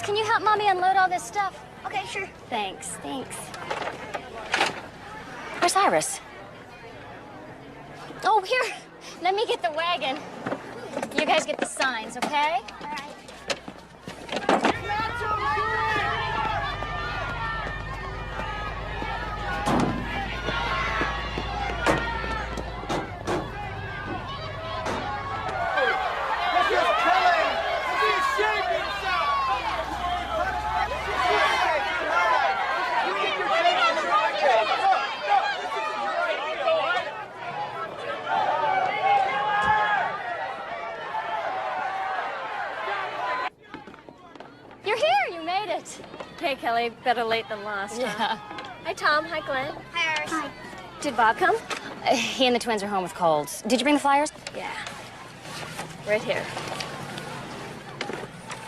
can you help Mommy unload all this stuff? Okay, sure. Thanks. Where's Iris? Oh, here. Let me get the wagon. You guys get the signs, okay? All right. You're here. You made it. Hey, Kelly. Better late than lost. Yeah. Huh? Hi, Tom. Hi, Glenn. Hi, Iris. Hi. Did Bob come? He and the twins are home with colds. Did you bring the flyers? Yeah. Right here.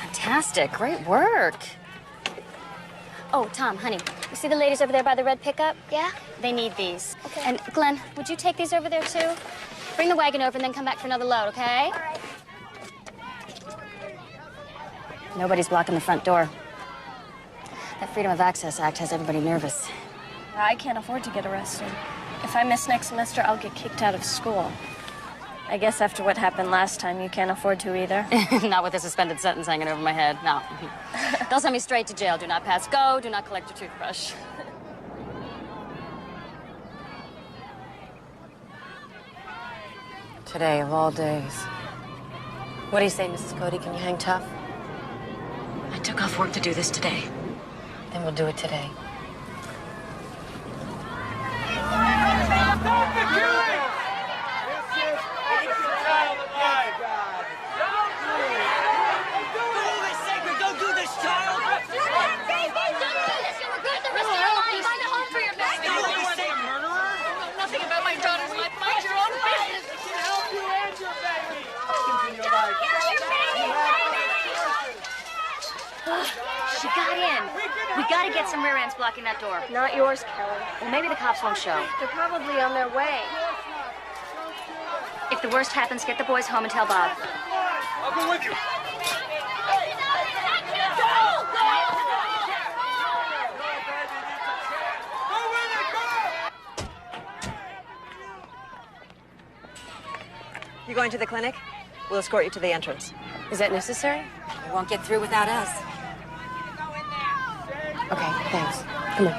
Fantastic. Great work. Oh, Tom, honey, you see the ladies over there by the red pickup? Yeah? They need these. Okay. And Glenn, would you take these over there too? Bring the wagon over and then come back for another load, okay? All right. Nobody's blocking the front door. That Freedom of Access Act has everybody nervous. I can't afford to get arrested. If I miss next semester, I'll get kicked out of school. I guess after what happened last time, you can't afford to either. Not with a suspended sentence hanging over my head, no. They'll send me straight to jail. Do not pass go, do not collect your toothbrush. Today of all days. What do you say, Mrs. Cody? Can you hang tough? I took off work to do this today. Then we'll do it today. She got in. We gotta get some rear ends blocking that door. Not yours, Kelly. Well, maybe the cops won't show. They're probably on their way. If the worst happens, get the boys home and tell Bob. I'll go with you. You going to the clinic? We'll escort you to the entrance. Is that necessary? You won't get through without us. Okay, thanks. Come on.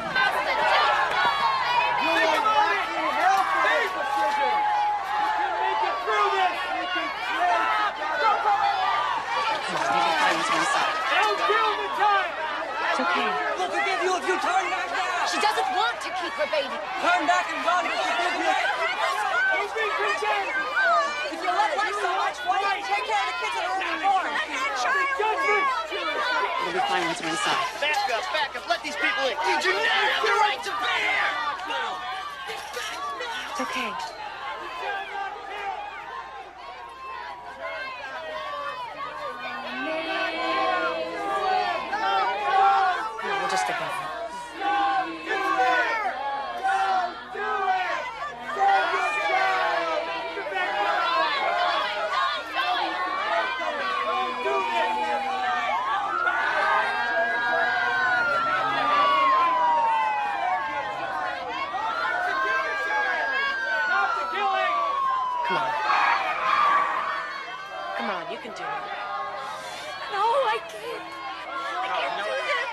It's okay. We'll forgive you if you turn back now. She doesn't want to keep her baby. Turn back and run. We'll forgive you. If you love life so much, why don't you take care of the kids that are already born? We'll be fine once we're inside. Back up. Let these people in. Did you not have the right to be here? It's okay. We'll just stick with her. Come on, you can do it. No, I can't. I can't do this.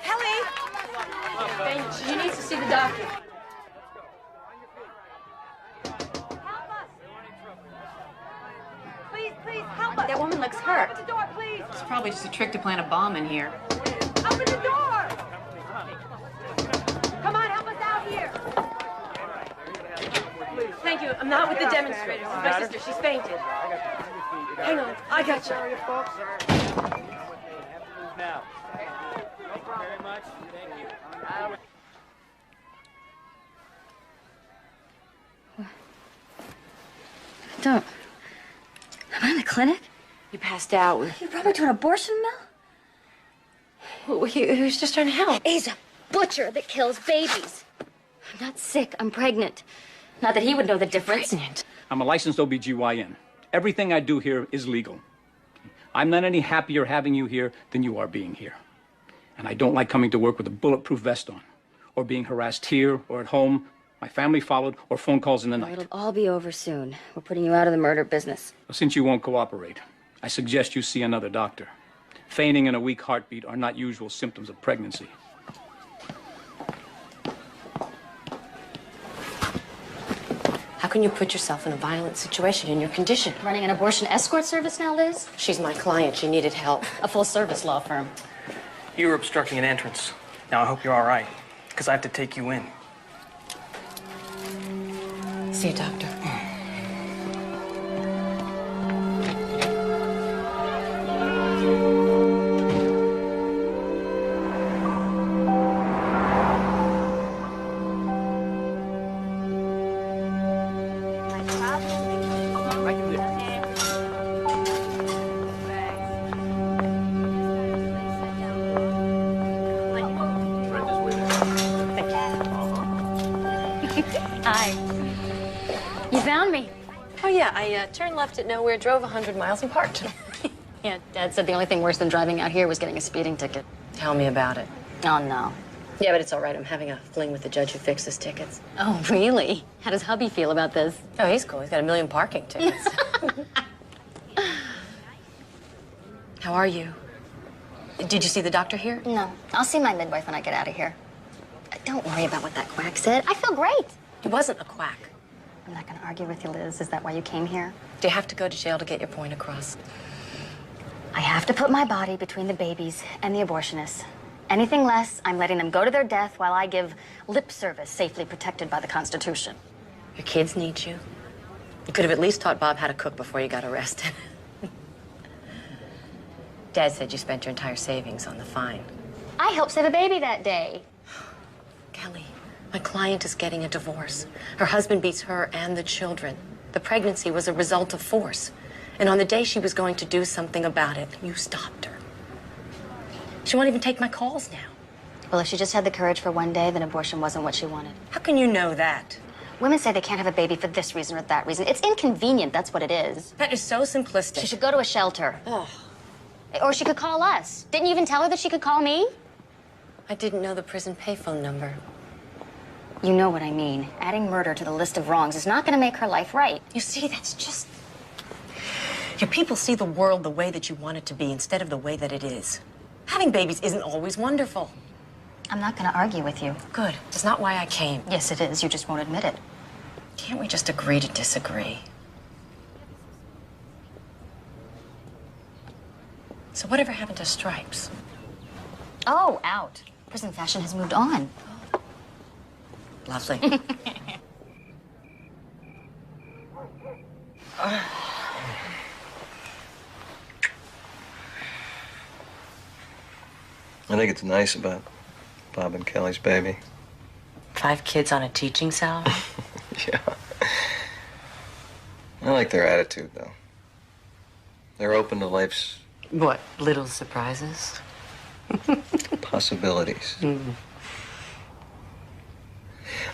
Kelly! She needs to see the doctor. Please, help us. That woman looks hurt. Open the door, please. It's probably just a trick to plant a bomb in here. Open the door. Come on, help us out here. Thank you. I'm not with the demonstrators. It's my sister. She's fainted. Hang on. I got you. Now. Thank you very much. Thank you. Don't. Am I in the clinic? You passed out. You brought me to an abortion mill? He was just trying to help. He's a butcher that kills babies. I'm not sick. I'm pregnant. Not that he would know the difference. Pregnant. I'm a licensed OBGYN. Everything I do here is legal. I'm not any happier having you here than you are being here. And I don't like coming to work with a bulletproof vest on, or being harassed here or at home, my family followed, or phone calls in the night. It'll all be over soon. We're putting you out of the murder business. Since you won't cooperate, I suggest you see another doctor. Fainting and a weak heartbeat are not usual symptoms of pregnancy. How can you put yourself in a violent situation in your condition? Running an abortion escort service now, Liz? She's my client. She needed help. A full-service law firm. You were obstructing an entrance. Now I hope you're all right, because I have to take you in. See you, doctor. Hi. You found me. Oh, yeah, I turned left at nowhere, drove 100 miles, and parked. Yeah, Dad said the only thing worse than driving out here was getting a speeding ticket. Tell me about it. Oh, no. Yeah, but it's all right. I'm having a fling with the judge who fixes tickets. Oh, really? How does hubby feel about this? Oh, he's cool. He's got 1 million parking tickets. How are you? Did you see the doctor here? No. I'll see my midwife when I get out of here. Don't worry about what that quack said. I feel great. He wasn't a quack. I'm not going to argue with you, Liz. Is that why you came here? Do you have to go to jail to get your point across? I have to put my body between the babies and the abortionists. Anything less, I'm letting them go to their death while I give lip service safely protected by the Constitution. Your kids need you. You could have at least taught Bob how to cook before you got arrested. Dad said you spent your entire savings on the fine. I helped save a baby that day. Kelly, my client is getting a divorce. Her husband beats her and the children. The pregnancy was a result of force. And on the day she was going to do something about it, you stopped her. She won't even take my calls now. Well, if she just had the courage for one day, then abortion wasn't what she wanted. How can you know that? Women say they can't have a baby for this reason or that reason. It's inconvenient, that's what it is. That is so simplistic. She should go to a shelter. Oh, Or she could call us. Didn't you even tell her that she could call me? I didn't know the prison payphone number. You know what I mean. Adding murder to the list of wrongs is not going to make her life right. You see, that's just... Your people see the world the way that you want it to be instead of the way that it is. Having babies isn't always wonderful. I'm not going to argue with you. Good. It's not why I came. Yes, it is. You just won't admit it. Can't we just agree to disagree? So whatever happened to stripes? Oh, out. Prison fashion has moved on. Lovely. I think it's nice about Bob and Kelly's baby. 5 kids on a teaching salary? Yeah. I like their attitude, though. They're open to life's What, little surprises? possibilities.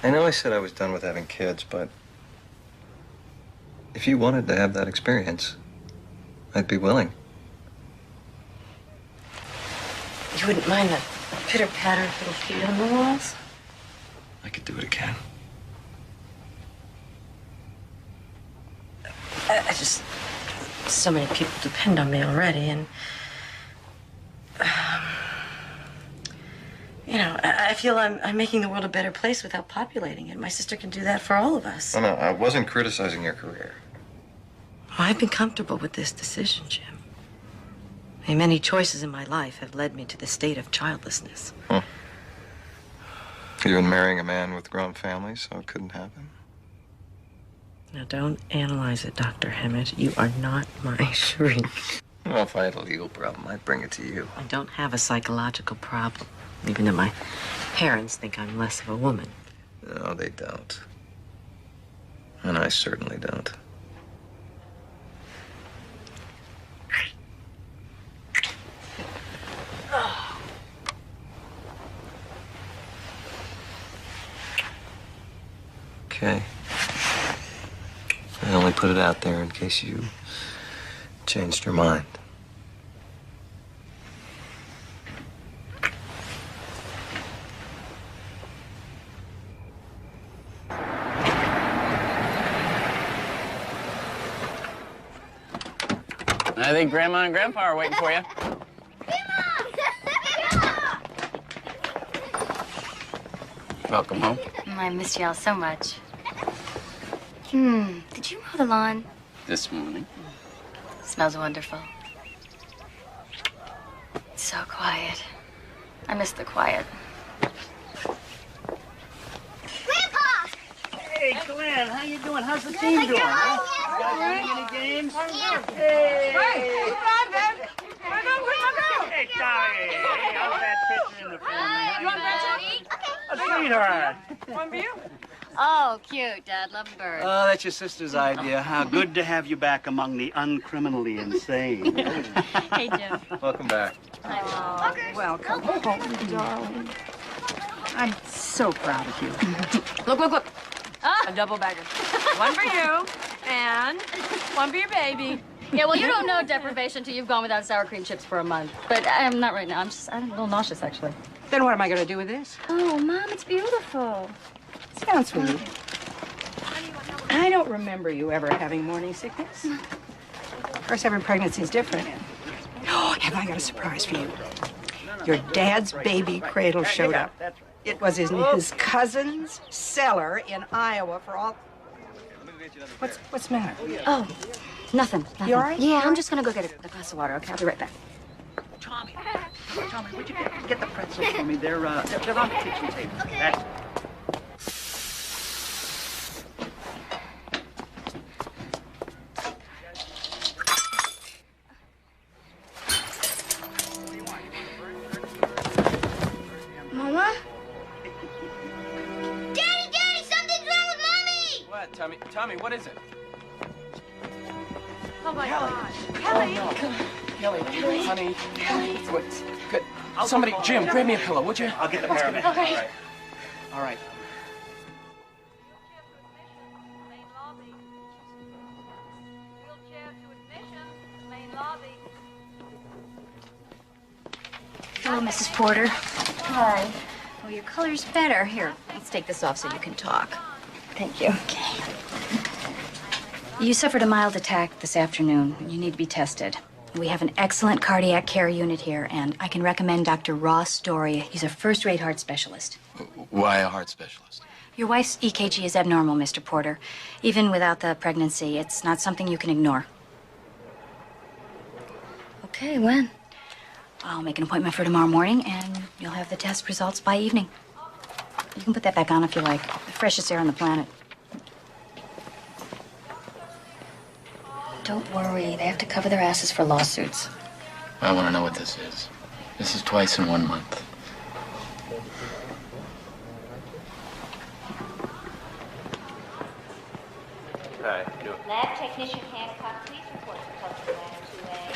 I know I said I was done with having kids, but if you wanted to have that experience, I'd be willing. You wouldn't mind the pitter-patter of little feet on the walls? I could do it again. I just... So many people depend on me already, and... you know, I feel I'm making the world a better place without populating it. My sister can do that for all of us. No, I wasn't criticizing your career. I've been comfortable with this decision, Jim. I mean, many choices in my life have led me to the state of childlessness. Huh. You've been marrying a man with grown families, so it couldn't happen. Now, don't analyze it, Dr. Hammett. You are not my shrink. Well, if I had a legal problem, I'd bring it to you. I don't have a psychological problem, even though my parents think I'm less of a woman. No, they don't. And I certainly don't. Okay. I only put it out there in case you changed your mind. I think Grandma and Grandpa are waiting for you. Welcome home. I missed y'all so much. Did you mow the lawn? This morning. Smells wonderful. It's so quiet. I miss the quiet. Hey, Glenn, how you doing? How's the team doing, huh? You guys winning any games? Hey! Hey, Hey, Tommy! Hey, how's that pitching in the family? You want A sweetheart! One view? Oh, cute, Dad. Love birds. Oh, that's your sister's idea. How good to have you back among the uncriminally insane. Hey, Jim. Welcome back. Welcome home, darling. I'm so proud of you. Look. A double bagger. One for you, and one for your baby. Yeah, well, you don't know deprivation till you've gone without sour cream chips for a month. But I'm not right now. I'm a little nauseous, actually. Then what am I going to do with this? Oh, Mom, it's beautiful. Sit down, sweetie. I don't remember you ever having morning sickness. Of course, every pregnancy is different. Oh, have I got a surprise for you? Your dad's baby cradle showed up. It was in his cousin's cellar in Iowa for all... What's the matter? Oh, nothing. You all right? Yeah, I'm just gonna go get a glass of water, okay? I'll be right back. Tommy, would you get the pretzels for me? They're on the kitchen table. That's... Mama? Daddy, something's wrong with Mommy! What, Tommy? Tommy, what is it? Oh my God. Kelly, honey. What's good? Somebody, Jim, grab me a pillow, would you? I'll get the paramedic. Okay. All right. Hello, Mrs. Porter. Hi. Well, your color's better. Here, let's take this off so you can talk. Thank you. Okay. You suffered a mild attack this afternoon. You need to be tested. We have an excellent cardiac care unit here, and I can recommend Dr. Ross Doria. He's a first-rate heart specialist. Why a heart specialist? Your wife's EKG is abnormal, Mr. Porter. Even without the pregnancy, it's not something you can ignore. Okay, when? I'll make an appointment for tomorrow morning, and you'll have the test results by evening. You can put that back on if you like. The freshest air on the planet. Don't worry. They have to cover their asses for lawsuits. I want to know what this is. This is twice in 1 month. Hi. Lab technician Hancock, please report to culture lab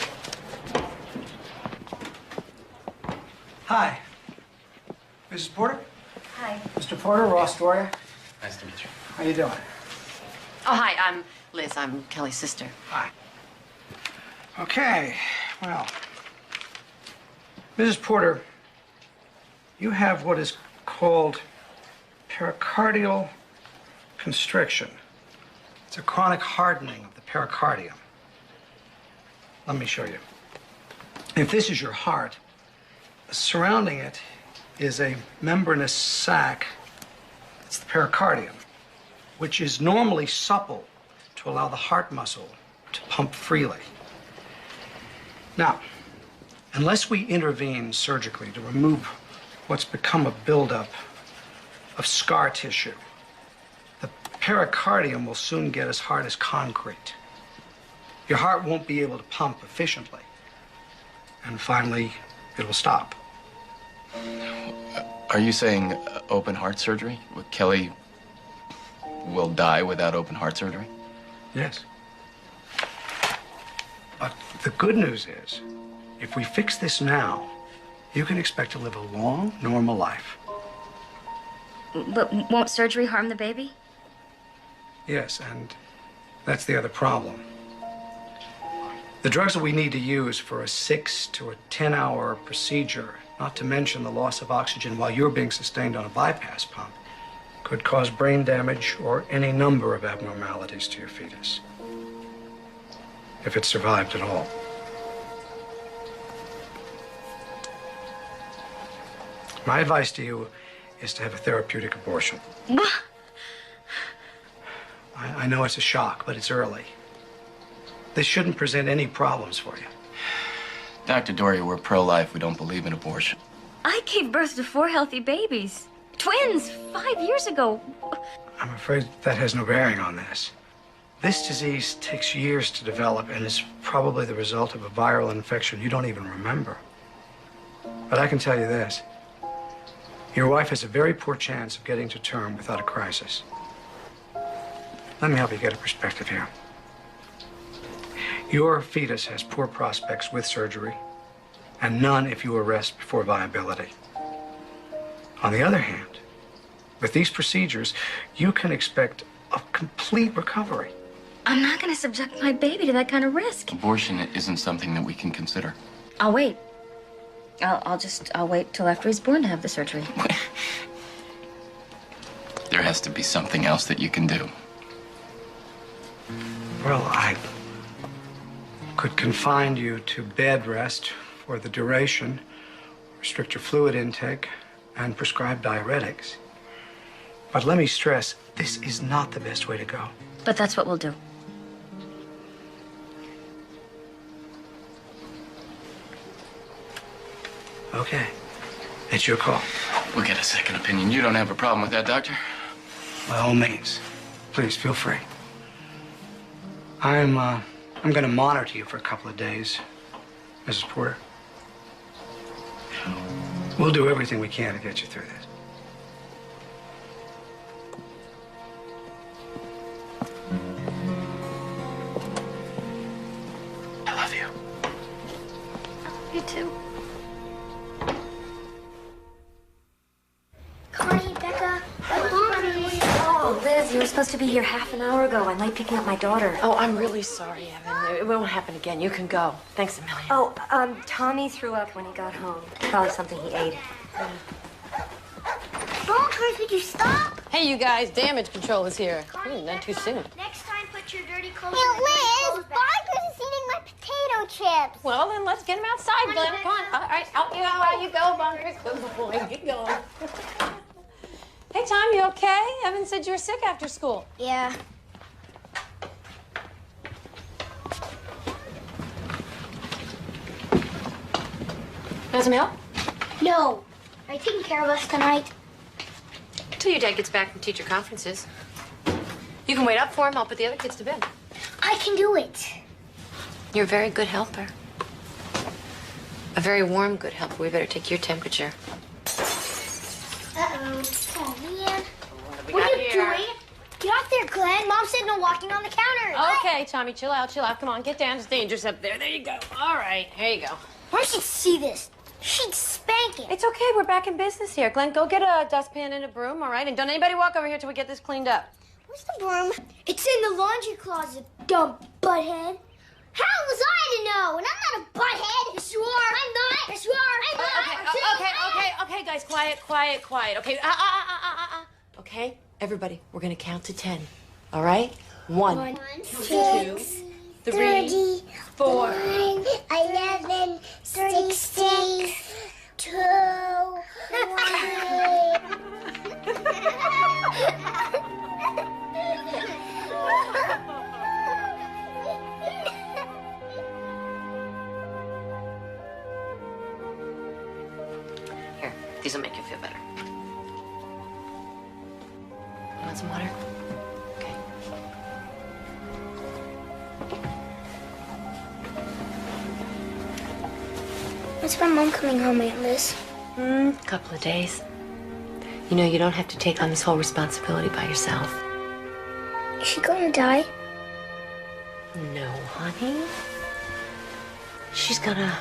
2A. Hi. Mrs. Porter? Hi. Mr. Porter, Ross Doria. Nice to meet you. How you doing? Oh, hi, I'm Liz. I'm Kelly's sister. Hi. Okay, well, Mrs. Porter, you have what is called pericardial constriction. It's a chronic hardening of the pericardium. Let me show you. If this is your heart, surrounding it is a membranous sac. It's the pericardium, which is normally supple to allow the heart muscle to pump freely. Now, unless we intervene surgically to remove what's become a buildup of scar tissue, the pericardium will soon get as hard as concrete. Your heart won't be able to pump efficiently. And finally, it'll stop. Are you saying open heart surgery? Kelly will die without open heart surgery? Yes. But the good news is, if we fix this now, you can expect to live a long, normal life. But won't surgery harm the baby? Yes, and that's the other problem. The drugs that we need to use for a 6 to a 10-hour procedure, not to mention the loss of oxygen while you're being sustained on a bypass pump, could cause brain damage or any number of abnormalities to your fetus, if it survived at all. My advice to you is to have a therapeutic abortion. I know it's a shock, but it's early. This shouldn't present any problems for you. Dr. Doria, we're pro-life. We don't believe in abortion. I gave birth to 4 healthy babies. Twins, 5 years ago. I'm afraid that has no bearing on this. This disease takes years to develop and is probably the result of a viral infection you don't even remember. But I can tell you this. Your wife has a very poor chance of getting to term without a crisis. Let me help you get a perspective here. Your fetus has poor prospects with surgery, and none if you arrest before viability. On the other hand, with these procedures, you can expect a complete recovery. I'm not going to subject my baby to that kind of risk. Abortion isn't something that we can consider. I'll wait. I'll wait till after he's born to have the surgery. There has to be something else that you can do. Well, I could confine you to bed rest for the duration, restrict your fluid intake, and prescribe diuretics. But let me stress, this is not the best way to go. But that's what we'll do. Okay. It's your call. We'll get a second opinion. You don't have a problem with that, Doctor? By all means. Please, feel free. I'm going to monitor you for a couple of days, Mrs. Porter. We'll do everything we can to get you through this. I love you. You too. Connie, Becca, Oh, Liz, you were supposed to be here half an hour ago. I'm late picking up my daughter. Oh, I'm really sorry, Evan. It won't happen again. You can go. Thanks a million. Oh, Tommy threw up when he got home. Probably something he ate. Bonkers, would you stop? Hey, you guys, damage control is here. Not too soon. Next time, put your dirty clothes in the dirty clothes bag. Bonkers is eating my potato chips. Well, then let's get him outside, Glenn. Come on. All right, out you go, Bunkers. Good boy. Get going. Hey, Tom, you okay? Evan said you were sick after school. Yeah. Want some help? No. Are you taking care of us tonight? Till your dad gets back from teacher conferences. You can wait up for him. I'll put the other kids to bed. I can do it. You're a very good helper. A very warm, good helper. We better take your temperature. Uh-oh. Oh, man. What are you doing? Get off there, Glenn. Mom said no walking on the counter. Okay, Tommy, chill out, chill out. Come on, get down. It's dangerous up there. There you go. All right, here you go. Mom should see this. She'd spank it. It's okay. We're back in business here. Glenn, go get a dustpan and a broom, all right? And don't anybody walk over here till we get this cleaned up. Where's the broom? It's in the laundry closet, dumb butthead. How was I to know? And I'm not a butthead. Yes, you are. I'm not. Yes, you are. I'm not. Okay, guys, quiet. Okay, Okay, everybody, we're gonna count to 10. All right? 1, 2, 3, 4. 11, 16, 2, 1. Here, these will make you feel better. You want some water? Okay. When's my mom coming home, Aunt Liz? Couple of days. You know, you don't have to take on this whole responsibility by yourself. Is she gonna die? No, honey. She's gonna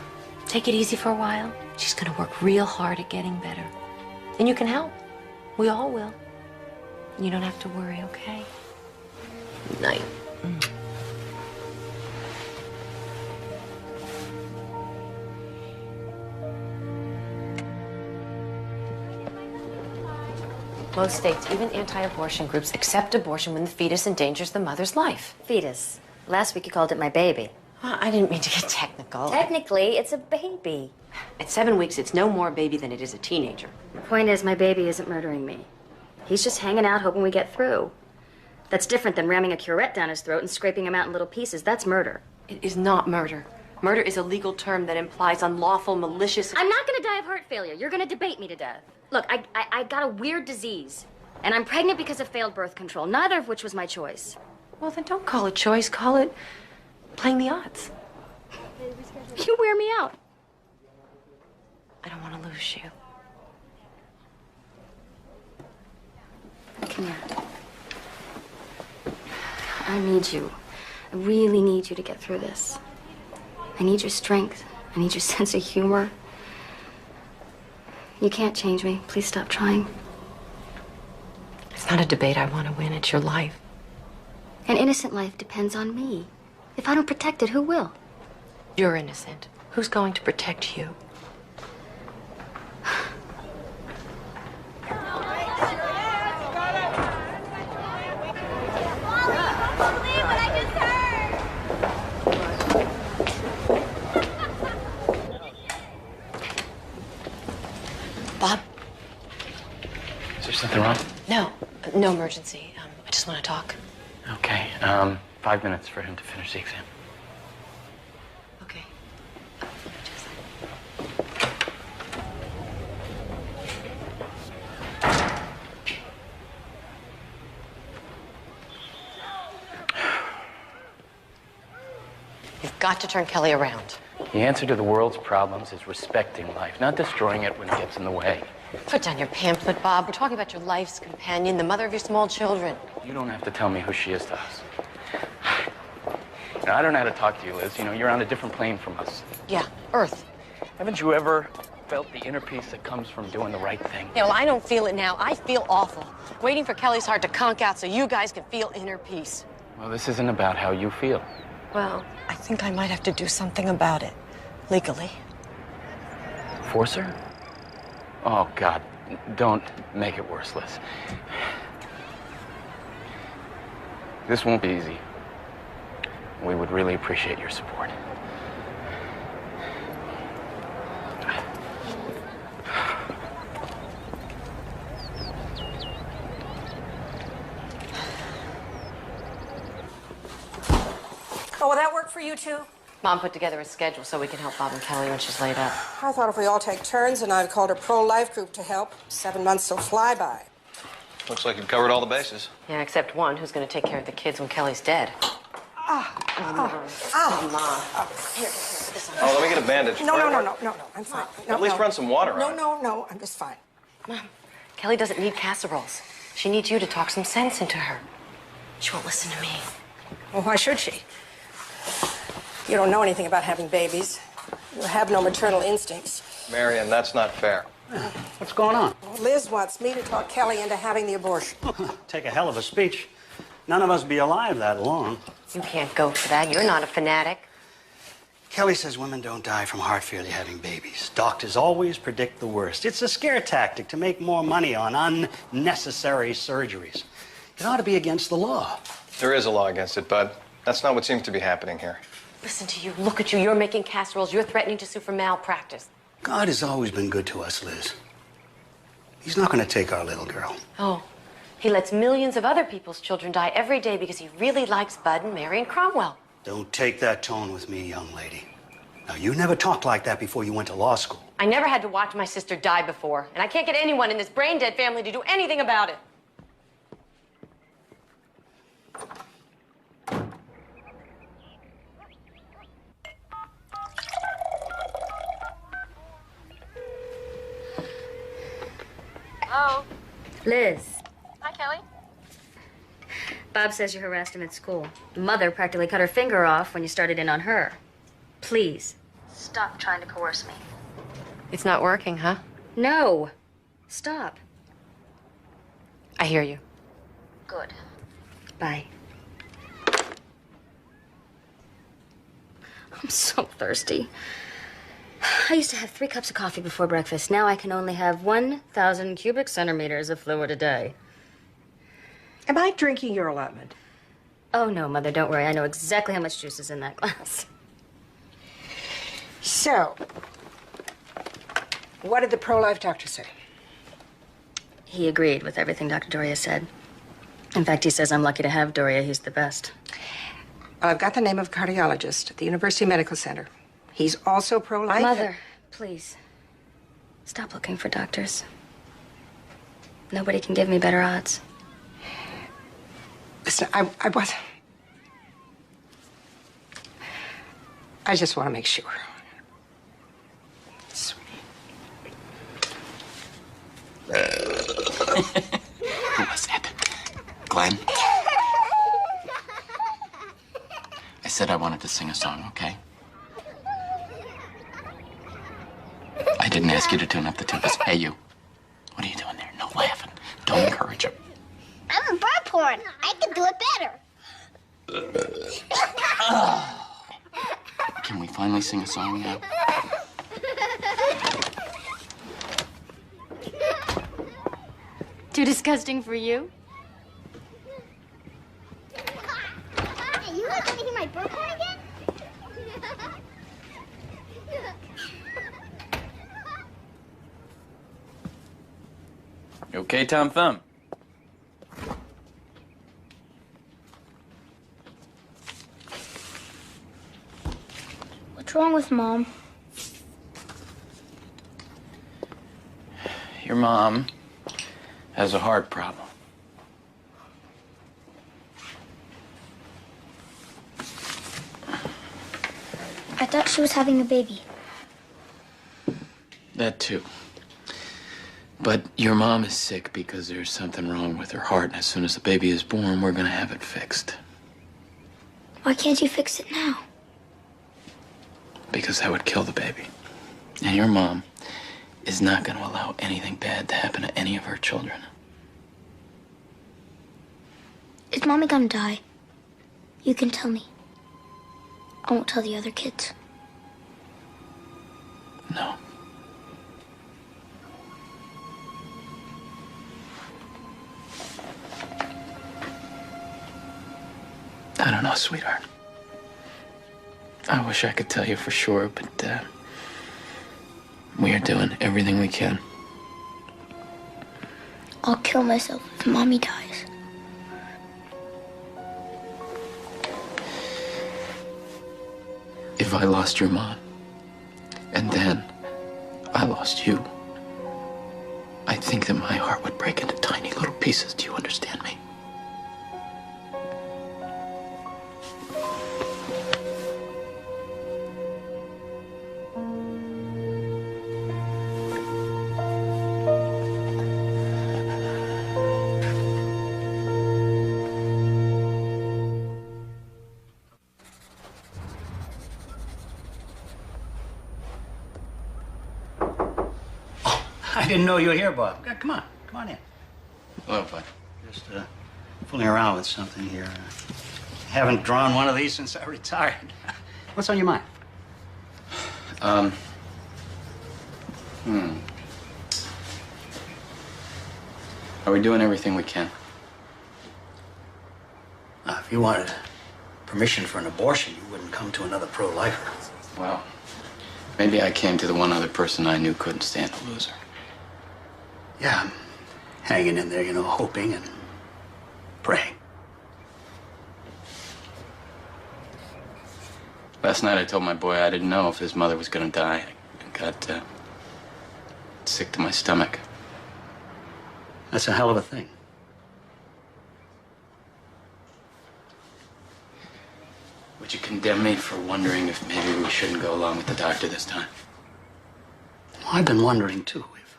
take it easy for a while. She's gonna work real hard at getting better. And you can help. We all will. You don't have to worry, okay? Night. Most states, even anti-abortion groups, accept abortion when the fetus endangers the mother's life. Fetus. Last week you called it my baby. Well, I didn't mean to get technical. Technically, it's a baby. At 7 weeks, it's no more a baby than it is a teenager. The point is, my baby isn't murdering me. He's just hanging out hoping we get through. That's different than ramming a curette down his throat and scraping him out in little pieces. That's murder. It is not murder. Murder is a legal term that implies unlawful, malicious... I'm not gonna die of heart failure. You're gonna debate me to death. Look, I got a weird disease. And I'm pregnant because of failed birth control, neither of which was my choice. Well, then don't call it choice. Call it playing the odds. You wear me out. I don't want to lose you. Come here. I need you. I really need you to get through this. I need your strength. I need your sense of humor. You can't change me. Please stop trying. It's not a debate I want to win. It's your life. An innocent life depends on me. If I don't protect it, who will? You're innocent. Who's going to protect you? Bob? Is there something wrong? No. No emergency. I just want to talk. Okay. 5 minutes for him to finish the exam. Okay. You've got to turn Kelly around. The answer to the world's problems is respecting life, not destroying it when it gets in the way. Put down your pamphlet, Bob. We're talking about your life's companion, the mother of your small children. You don't have to tell me who she is to us. Now, I don't know how to talk to you, Liz. You know, you're on a different plane from us. Yeah, Earth. Haven't you ever felt the inner peace that comes from doing the right thing? Yeah, well, I don't feel it now. I feel awful. Waiting for Kelly's heart to conk out so you guys can feel inner peace. Well, this isn't about how you feel. Well, I think I might have to do something about it. Legally. Force her? Oh, God. Don't make it worse, Liz. This won't be easy. We would really appreciate your support. Oh, will that work for you two? Mom put together a schedule so we can help Bob and Kelly when she's laid up. I thought if we all take turns, and I've called a pro-life group to help. 7 months will fly by. Looks like you've covered all the bases. Yeah, except one who's going to take care of the kids when Kelly's dead. Mom. Here, this one. Oh, let me get a bandage. No, I'm fine. No, At least run some water on it. No, I'm just fine. Mom, Kelly doesn't need casseroles. She needs you to talk some sense into her. She won't listen to me. Well, why should she? You don't know anything about having babies. You have no maternal instincts. Marion, that's not fair. What's going on? Well, Liz wants me to talk Kelly into having the abortion. Take a hell of a speech. None of us be alive that long. You can't go for that. You're not a fanatic. Kelly says women don't die from heart failure having babies. Doctors always predict the worst. It's a scare tactic to make more money on unnecessary surgeries. It ought to be against the law. There is a law against it, Bud. That's not what seems to be happening here. Listen to you. Look at you. You're making casseroles. You're threatening to sue for malpractice. God has always been good to us, Liz. He's not going to take our little girl. Oh, he lets millions of other people's children die every day because he really likes Bud and Marion Cromwell. Don't take that tone with me, young lady. Now, you never talked like that before you went to law school. I never had to watch my sister die before, and I can't get anyone in this brain-dead family to do anything about it. Hello? Liz. Hi, Kelly. Bob says you harassed him at school. Mother practically cut her finger off when you started in on her. Please, stop trying to coerce me. It's not working, huh? No. Stop. I hear you. Good. Bye. I'm so thirsty. I used to have 3 cups of coffee before breakfast. Now I can only have 1,000 cubic centimeters of fluid a day. Am I drinking your allotment? Oh, no, Mother, don't worry. I know exactly how much juice is in that glass. So, what did the pro-life doctor say? He agreed with everything Dr. Doria said. In fact, he says I'm lucky to have Doria. He's the best. Well, I've got the name of a cardiologist at the University Medical Center. He's also pro-life. Mother, please, stop looking for doctors. Nobody can give me better odds. Listen, I wasn't. I just want to make sure. Who was that? Glenn? I said I wanted to sing a song, okay? I didn't ask you to tune up the tupas. Hey, you. What are you doing there? No laughing. Don't encourage him. I'm a bird porn. I can do it better. Can we finally sing a song now? Too disgusting for you? Hey, you want to hear my bird porn again? You okay, Tom Thumb? What's wrong with Mom? Your mom has a heart problem. I thought she was having a baby. That too. But your mom is sick because there's something wrong with her heart, and as soon as the baby is born, we're gonna have it fixed. Why can't you fix it now? Because that would kill the baby. And your mom is not gonna allow anything bad to happen to any of her children. Is Mommy gonna die? You can tell me. I won't tell the other kids. No. I don't know, sweetheart. I wish I could tell you for sure, but we are doing everything we can. I'll kill myself if Mommy dies. If I lost your mom, and then I lost you, I think that my heart would break into tiny little pieces. Do you understand me? I didn't know you were here, Bob. Come on. Come on in. Hello, bud. Just fooling around with something here. Haven't drawn one of these since I retired. What's on your mind? Are we doing everything we can? If you wanted permission for an abortion, you wouldn't come to another pro-lifer. Well, maybe I came to the one other person I knew couldn't stand a loser. Yeah, I'm hanging in there, you know, hoping and praying. Last night I told my boy I didn't know if his mother was gonna die. I got sick to my stomach. That's a hell of a thing. Would you condemn me for wondering if maybe we shouldn't go along with the doctor this time? Well, I've been wondering, too, if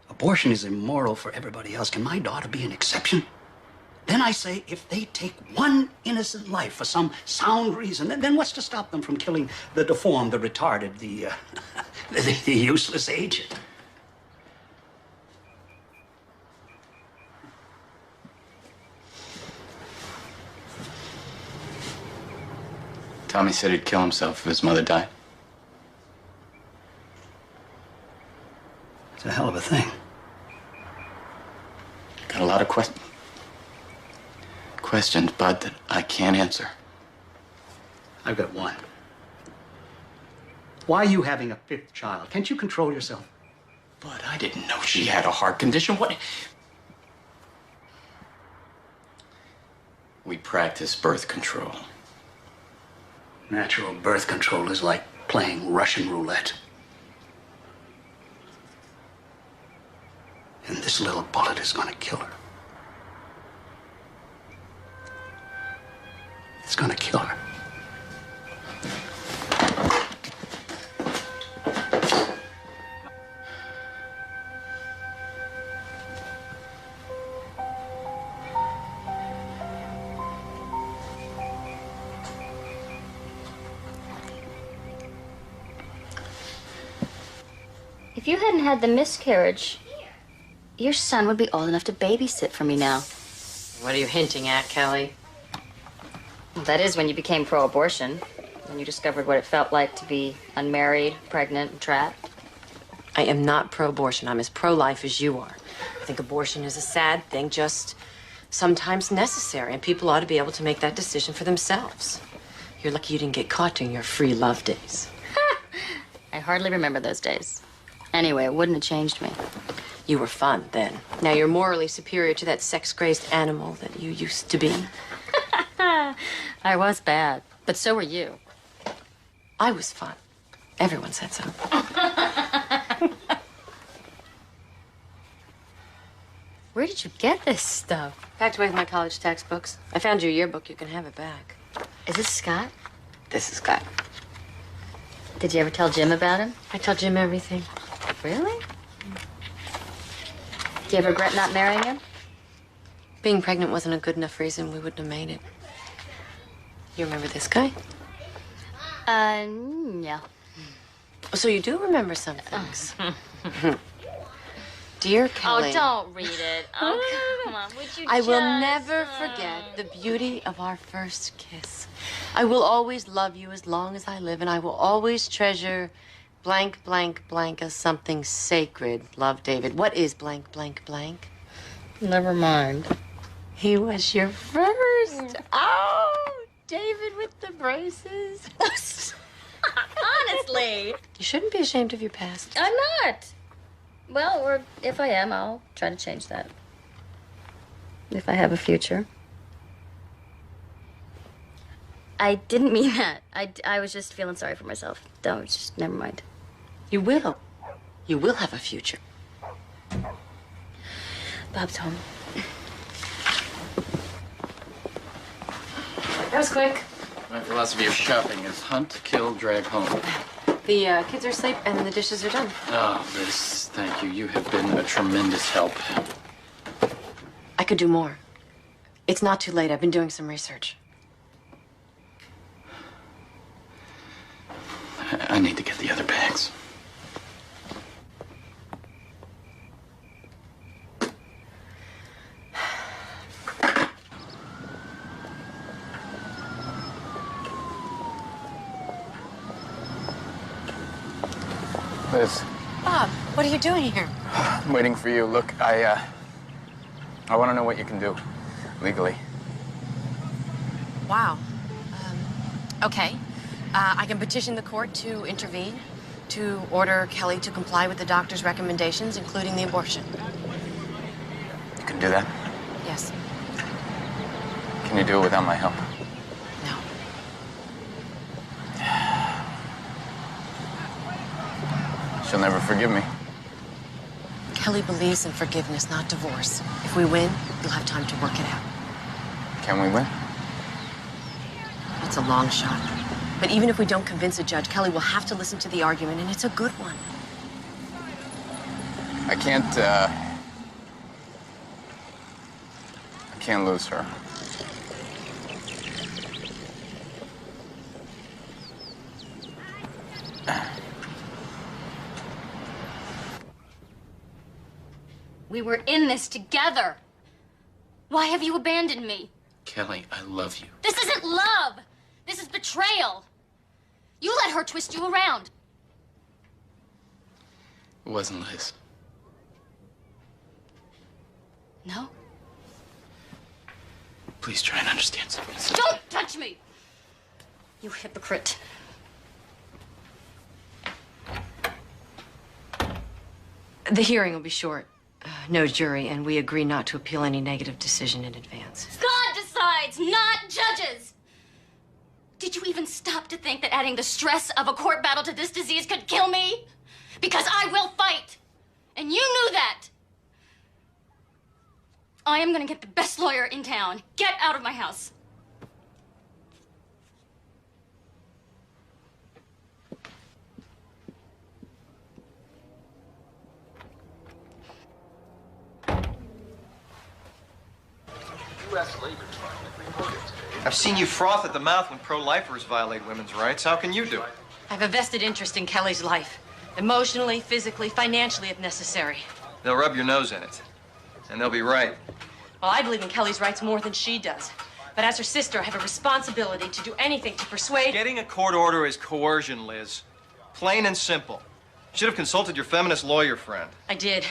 abortion is immoral for everybody else, can my daughter be an exception? Then I say, if they take one innocent life for some sound reason, then what's to stop them from killing the deformed, the retarded, the useless aged? Tommy said he'd kill himself if his mother died. It's a hell of a thing. Got a lot of questions, Bud, that I can't answer. I've got one. Why are you having a fifth child? Can't you control yourself? Bud, I didn't know she had a heart condition. What? We practice birth control. Natural birth control is like playing Russian roulette. And this little bullet is gonna kill her. It's gonna kill her. If you hadn't had the miscarriage, your son would be old enough to babysit for me now. What are you hinting at, Kelly? Well, that is when you became pro-abortion, when you discovered what it felt like to be unmarried, pregnant, and trapped. I am not pro-abortion. I'm as pro-life as you are. I think abortion is a sad thing, just sometimes necessary, and people ought to be able to make that decision for themselves. You're lucky you didn't get caught during your free love days. I hardly remember those days. Anyway, it wouldn't have changed me. You were fun then. Now you're morally superior to that sex-crazed animal that you used to be. I was bad, but so were you. I was fun. Everyone said so. Where did you get this stuff? Packed away with my college textbooks. I found your yearbook. You can have it back. Is this Scott? This is Scott. Did you ever tell Jim about him? I tell Jim everything. Really? Do you ever regret not marrying him? Being pregnant wasn't a good enough reason. We wouldn't have made it. You remember this guy? No. So you do remember some things. Dear Kelly. Oh, don't read it. Oh, come on. Would you I will never forget the beauty of our first kiss. I will always love you as long as I live, and I will always treasure blank, blank, blank as something sacred. Love, David. What is blank, blank, blank? Never mind. He was your first. Oh, David with the braces. Honestly. You shouldn't be ashamed of your past. I'm not. Well, or if I am, I'll try to change that. If I have a future. I didn't mean that. I was just feeling sorry for myself. Don't, just never mind. You will. You will have a future. Bob's home. That was quick. My philosophy of shopping is hunt, kill, drag home. The kids are asleep and the dishes are done. Oh, Liz, thank you. You have been a tremendous help. I could do more. It's not too late. I've been doing some research. I need to get the other bags. Liz, Bob, what are you doing here? I'm waiting for you. Look, I want to know what you can do legally. Wow. Okay. I can petition the court to intervene, to order Kelly to comply with the doctor's recommendations, including the abortion. You can do that? Yes. Can you do it without my help? No. She'll never forgive me. Kelly believes in forgiveness, not divorce. If we win, you'll have time to work it out. Can we win? It's a long shot. But even if we don't convince a judge, Kelly will have to listen to the argument, and it's a good one. I can't lose her. We were in this together. Why have you abandoned me? Kelly, I love you. This isn't love. This is betrayal. You let her twist you around. It wasn't Liz. No? Please try and understand something. Don't touch me! You hypocrite. The hearing will be short. No jury, and we agree not to appeal any negative decision in advance. God decides, not judges! Did you even stop to think that adding the stress of a court battle to this disease could kill me? Because I will fight! And you knew that! I am gonna get the best lawyer in town. Get out of my house. I've seen you froth at the mouth when pro-lifers violate women's rights. How can you do it? I have a vested interest in Kelly's life. Emotionally, physically, financially, if necessary. They'll rub your nose in it. And they'll be right. Well, I believe in Kelly's rights more than she does. But as her sister, I have a responsibility to do anything to persuade... Getting a court order is coercion, Liz. Plain and simple. Should have consulted your feminist lawyer friend. I did.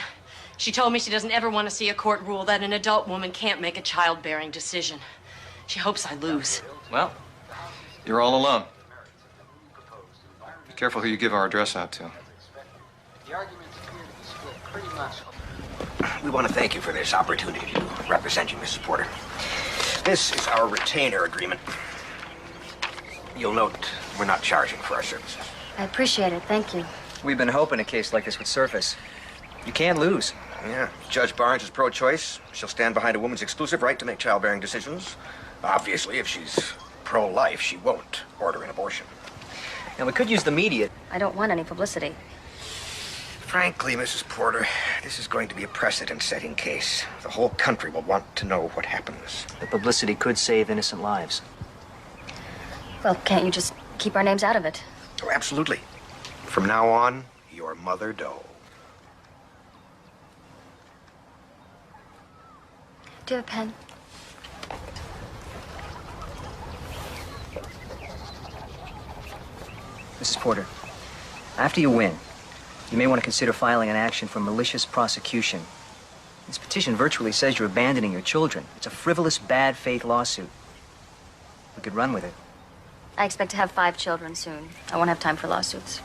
She told me she doesn't ever want to see a court rule that an adult woman can't make a childbearing decision. She hopes I lose. Well, you're all alone. Be careful who you give our address out to. The arguments appear to be split pretty much. We want to thank you for this opportunity to represent you, Mrs. Porter. This is our retainer agreement. You'll note we're not charging for our services. I appreciate it. Thank you. We've been hoping a case like this would surface. You can't lose. Yeah. Judge Barnes is pro-choice. She'll stand behind a woman's exclusive right to make childbearing decisions. Obviously, if she's pro-life, she won't order an abortion. And we could use the media. I don't want any publicity. Frankly, Mrs. Porter, this is going to be a precedent-setting case. The whole country will want to know what happens. The publicity could save innocent lives. Well, can't you just keep our names out of it? Oh, absolutely. From now on, you're Mother Doe. Do you have a pen? Mrs. Porter, after you win, you may want to consider filing an action for malicious prosecution. This petition virtually says you're abandoning your children. It's a frivolous, bad faith lawsuit. We could run with it. I expect to have 5 children soon. I won't have time for lawsuits.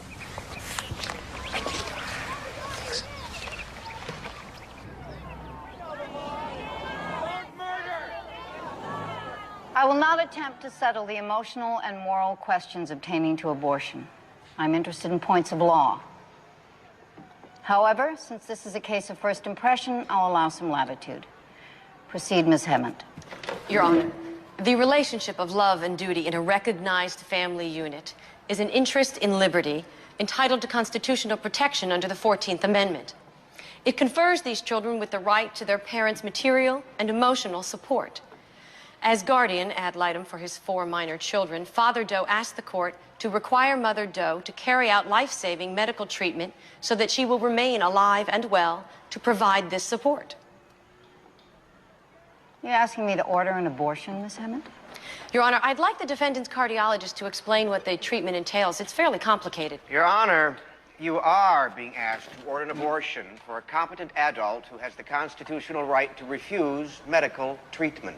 I will not attempt to settle the emotional and moral questions obtaining to abortion. I'm interested in points of law. However, since this is a case of first impression, I'll allow some latitude. Proceed, Ms. Hemmond. Your Honor, the relationship of love and duty in a recognized family unit is an interest in liberty entitled to constitutional protection under the 14th Amendment. It confers these children with the right to their parents' material and emotional support. As guardian ad litem for his 4 minor children, Father Doe asked the court to require Mother Doe to carry out life-saving medical treatment so that she will remain alive and well to provide this support. You're asking me to order an abortion, Ms. Hemmond? Your Honor, I'd like the defendant's cardiologist to explain what the treatment entails. It's fairly complicated. Your Honor, you are being asked to order an abortion for a competent adult who has the constitutional right to refuse medical treatment.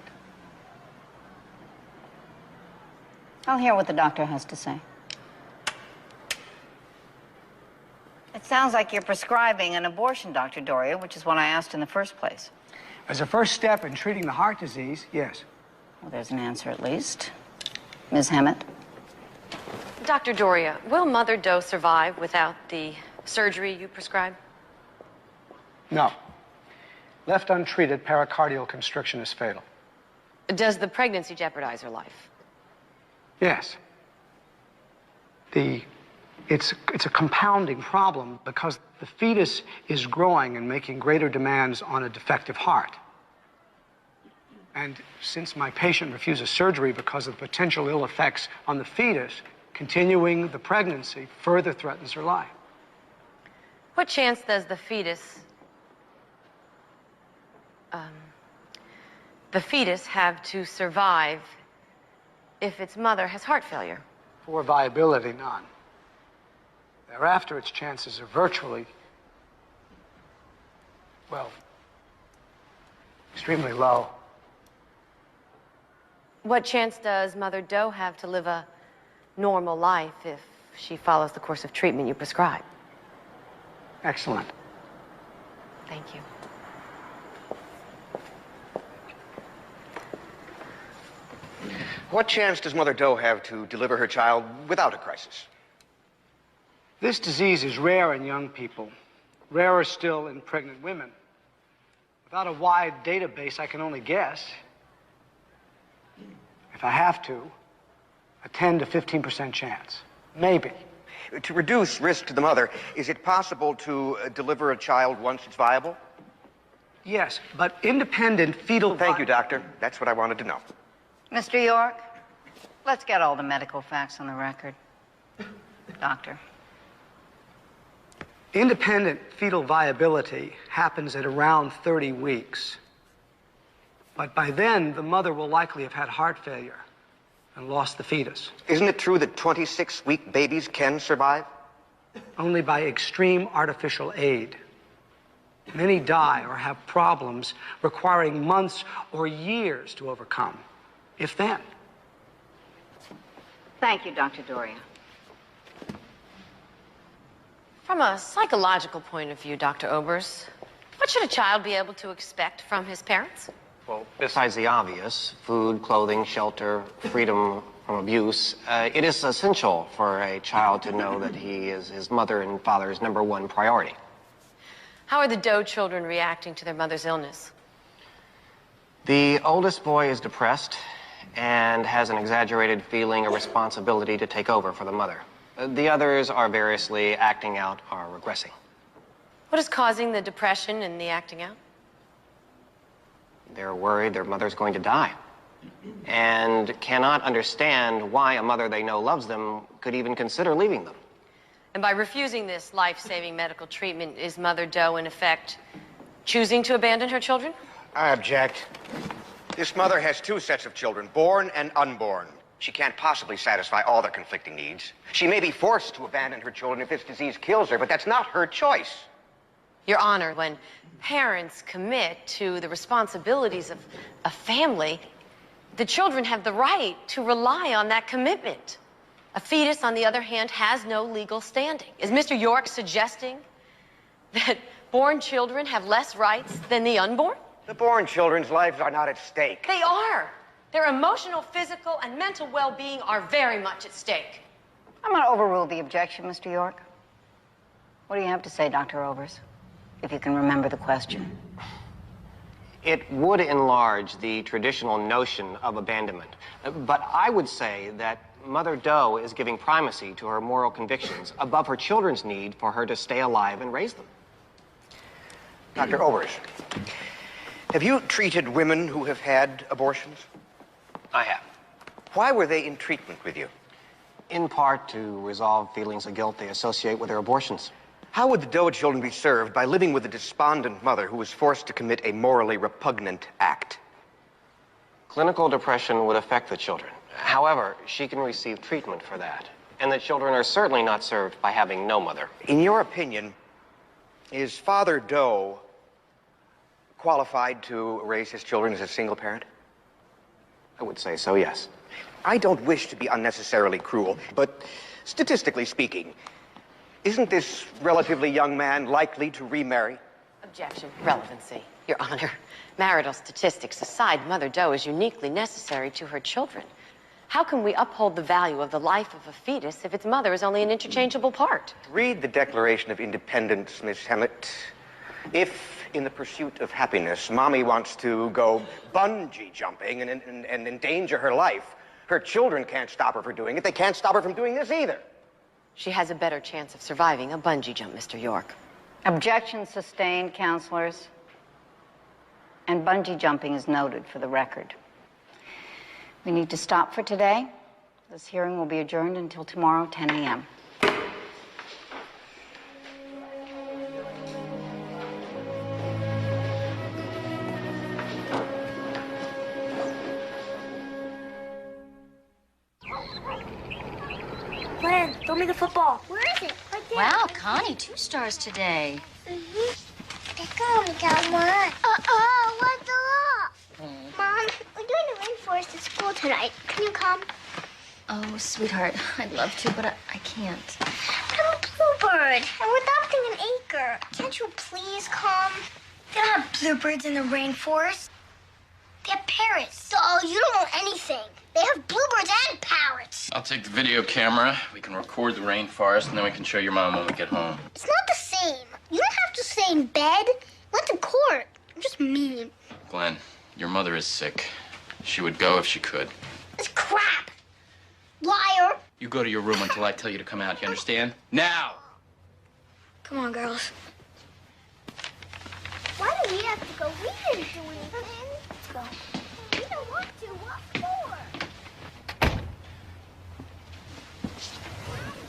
I'll hear what the doctor has to say. It sounds like you're prescribing an abortion, Dr. Doria, which is what I asked in the first place. As a first step in treating the heart disease, yes. Well, there's an answer at least. Ms. Hammett? Dr. Doria, will Mother Doe survive without the surgery you prescribe? No. Left untreated, pericardial constriction is fatal. Does the pregnancy jeopardize her life? Yes. It's a compounding problem because the fetus is growing and making greater demands on a defective heart. And since my patient refuses surgery because of the potential ill effects on the fetus, continuing the pregnancy further threatens her life. What chance does the fetus have to survive if its mother has heart failure? Poor viability, none. Thereafter, its chances are virtually, well, extremely low. What chance does Mother Doe have to live a normal life if she follows the course of treatment you prescribe? Excellent. Thank you. What chance does Mother Doe have to deliver her child without a crisis? This disease is rare in young people, rarer still in pregnant women. Without a wide database, I can only guess. If I have to, a 10 to 15% chance. Maybe. To reduce risk to the mother, is it possible to deliver a child once it's viable? Yes, but independent fetal... Thank you, doctor. That's what I wanted to know. Mr. York, let's get all the medical facts on the record. Doctor. Independent fetal viability happens at around 30 weeks. But by then, the mother will likely have had heart failure and lost the fetus. Isn't it true that 26-week babies can survive? Only by extreme artificial aid. Many die or have problems requiring months or years to overcome, if then. Thank you, Dr. Doria. From a psychological point of view, Dr. Obers, what should a child be able to expect from his parents? Well, besides the obvious, food, clothing, shelter, freedom from abuse, it is essential for a child to know that he is his mother and father's #1 priority. How are the Doe children reacting to their mother's illness? The oldest boy is depressed and has an exaggerated feeling of responsibility to take over for the mother. The others are variously acting out or regressing. What is causing the depression and the acting out? They're worried their mother's going to die and cannot understand why a mother they know loves them could even consider leaving them. And by refusing this life-saving medical treatment, is Mother Doe, in effect, choosing to abandon her children? I object. This mother has 2 sets of children, born and unborn. She can't possibly satisfy all their conflicting needs. She may be forced to abandon her children if this disease kills her, but that's not her choice. Your Honor, when parents commit to the responsibilities of a family, the children have the right to rely on that commitment. A fetus, on the other hand, has no legal standing. Is Mr. York suggesting that born children have less rights than the unborn? The born children's lives are not at stake. They are. Their emotional, physical, and mental well-being are very much at stake. I'm going to overrule the objection, Mr. York. What do you have to say, Dr. Obers? If you can remember the question. It would enlarge the traditional notion of abandonment. But I would say that Mother Doe is giving primacy to her moral convictions above her children's need for her to stay alive and raise them. Dr. Obers, have you treated women who have had abortions? I have. Why were they in treatment with you? In part to resolve feelings of guilt they associate with their abortions. How would the Doe children be served by living with a despondent mother who was forced to commit a morally repugnant act? Clinical depression would affect the children. However, she can receive treatment for that. And the children are certainly not served by having no mother. In your opinion, is Father Doe qualified to raise his children as a single parent? I would say so, yes. I don't wish to be unnecessarily cruel, but statistically speaking, isn't this relatively young man likely to remarry? Objection. Relevancy. Your Honor, marital statistics aside, Mother Doe is uniquely necessary to her children. How can we uphold the value of the life of a fetus if its mother is only an interchangeable part? Read the Declaration of Independence, Miss Hemmett. If, in the pursuit of happiness, Mommy wants to go bungee jumping and endanger her life, her children can't stop her from doing it. They can't stop her from doing this either. She has a better chance of surviving a bungee jump, Mr. York. Objection sustained, counselors. And bungee jumping is noted for the record. We need to stop for today. This hearing will be adjourned until tomorrow, 10 a.m. me the football. Where is it? Right there. Wow, Connie, 2 stars today. Pick on me, got one. What the law? Mom, we're doing the rainforest at school tonight. Can you come? Oh, sweetheart, I'd love to, but I can't. I'm a bluebird, and we're adopting an acre. Can't you please come? They don't have bluebirds in the rainforest. They have parrots. Oh, you don't know anything. They have bluebirds and parrots. I'll take the video camera. We can record the rainforest, and then we can show your mom when we get home. It's not the same. You don't have to stay in bed. Went to court. I'm just mean. Glenn, your mother is sick. She would go if she could. It's crap. Liar. You go to your room until I tell you to come out, you understand? Now! Come on, girls. Why do we have to go? We didn't do anything. Let's go. We don't want to. What for?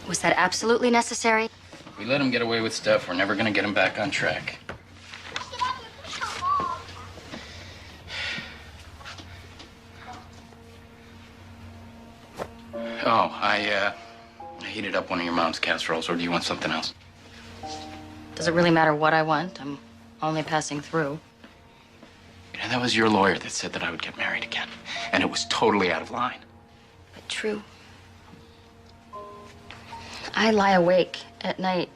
Was that absolutely necessary? If we let him get away with stuff, we're never gonna get him back on track. Oh, I heated up one of your mom's casseroles, or do you want something else? Does it really matter what I want? I'm only passing through. You know, that was your lawyer that said that I would get married again, and it was totally out of line. But true. I lie awake at night,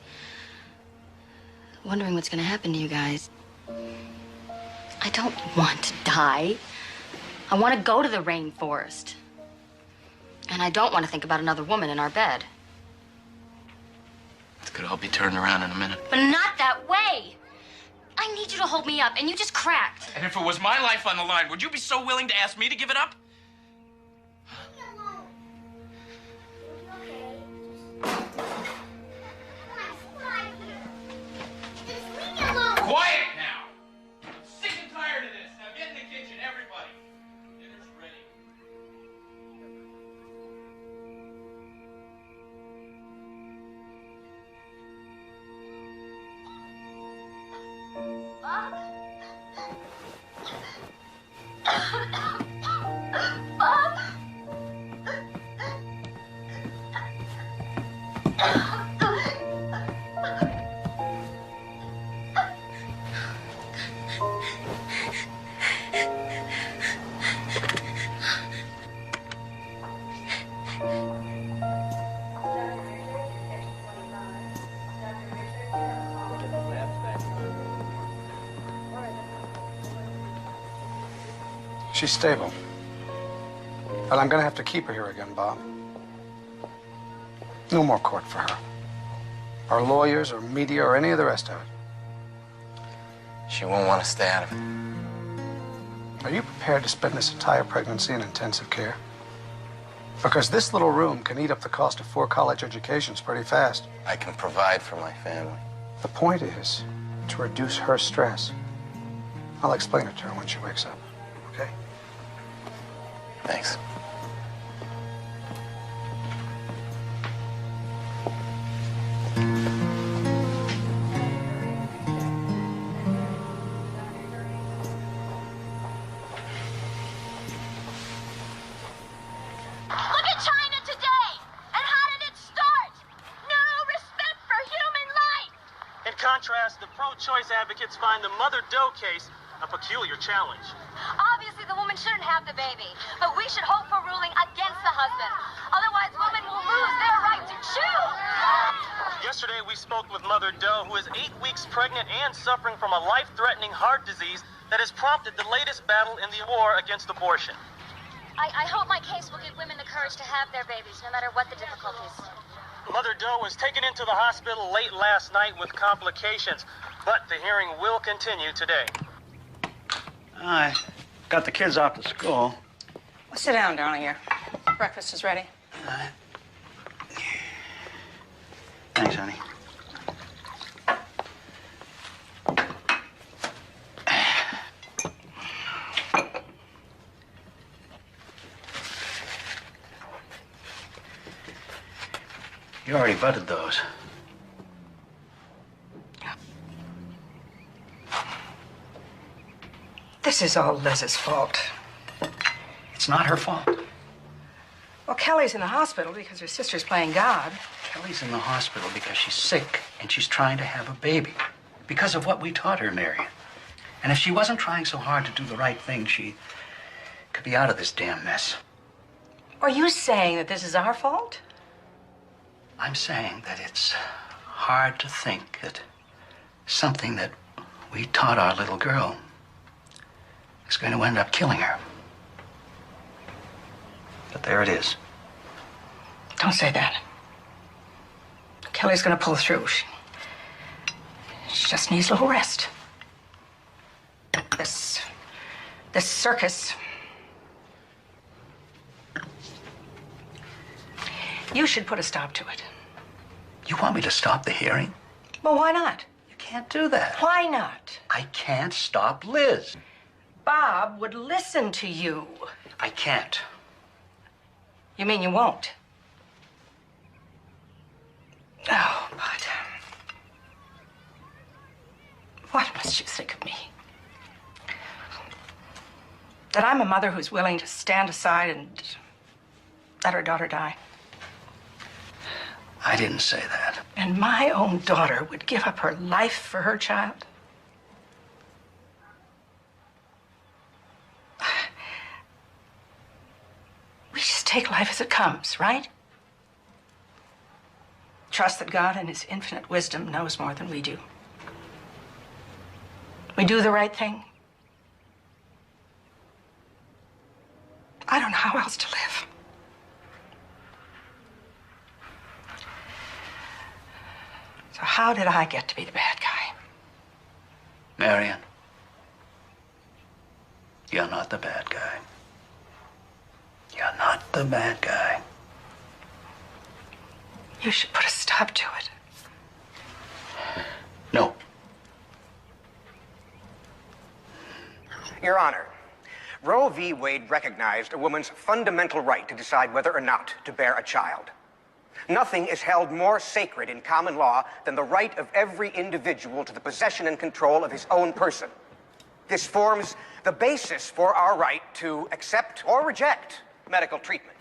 wondering what's gonna happen to you guys. I don't want to die. I want to go to the rainforest. And I don't want to think about another woman in our bed. It could all be turned around in a minute. But not that way. I need you to hold me up, and you just cracked. And if it was my life on the line, would you be so willing to ask me to give it up? Quiet now! I'm sick and tired of this. Now get in the kitchen, everybody. Dinner's ready. Bob? She's stable. But I'm gonna have to keep her here again, Bob. No more court for her. Or lawyers, or media, or any of the rest of it. She won't want to stay out of it. Are you prepared to spend this entire pregnancy in intensive care? Because this little room can eat up the cost of 4 college educations pretty fast. I can provide for my family. The point is to reduce her stress. I'll explain it to her when she wakes up, okay? Thanks. Look at China today! And how did it start? No respect for human life! In contrast, the pro-choice advocates find the Mother Doe case a peculiar challenge. Obviously, the woman shouldn't have the baby, but we should hope for ruling against the husband. Otherwise, women will lose their right to choose. Yesterday, we spoke with Mother Doe, who is 8 weeks pregnant and suffering from a life-threatening heart disease that has prompted the latest battle in the war against abortion. I hope my case will give women the courage to have their babies, no matter what the difficulties. Mother Doe was taken into the hospital late last night with complications, but the hearing will continue today. I got the kids off to school. Well, sit down, darling. Your breakfast is ready. Thanks, honey. You already butted those. This is all Liz's fault. It's not her fault. Well, Kelly's in the hospital because her sister's playing God. Kelly's in the hospital because she's sick and she's trying to have a baby. Because of what we taught her, Marion. And if she wasn't trying so hard to do the right thing, she could be out of this damn mess. Are you saying that this is our fault? I'm saying that it's hard to think that something that we taught our little girl is going to end up killing her. But there it is. Don't say that. Kelly's gonna pull through. She just needs a little rest. This circus. You should put a stop to it. You want me to stop the hearing? Well, why not? You can't do that. Why not? I can't stop Liz. Bob would listen to you. I can't. You mean you won't? Oh, but what must you think of me? That I'm a mother who's willing to stand aside and let her daughter die. I didn't say that. And my own daughter would give up her life for her child? We just take life as it comes, right? Trust that God in his infinite wisdom knows more than we do. We do the right thing. I don't know how else to live. So how did I get to be the bad guy? Marion, you're not the bad guy. You're not the bad guy. You should put a stop to it. No. Your Honor, Roe v. Wade recognized a woman's fundamental right to decide whether or not to bear a child. Nothing is held more sacred in common law than the right of every individual to the possession and control of his own person. This forms the basis for our right to accept or reject medical treatment.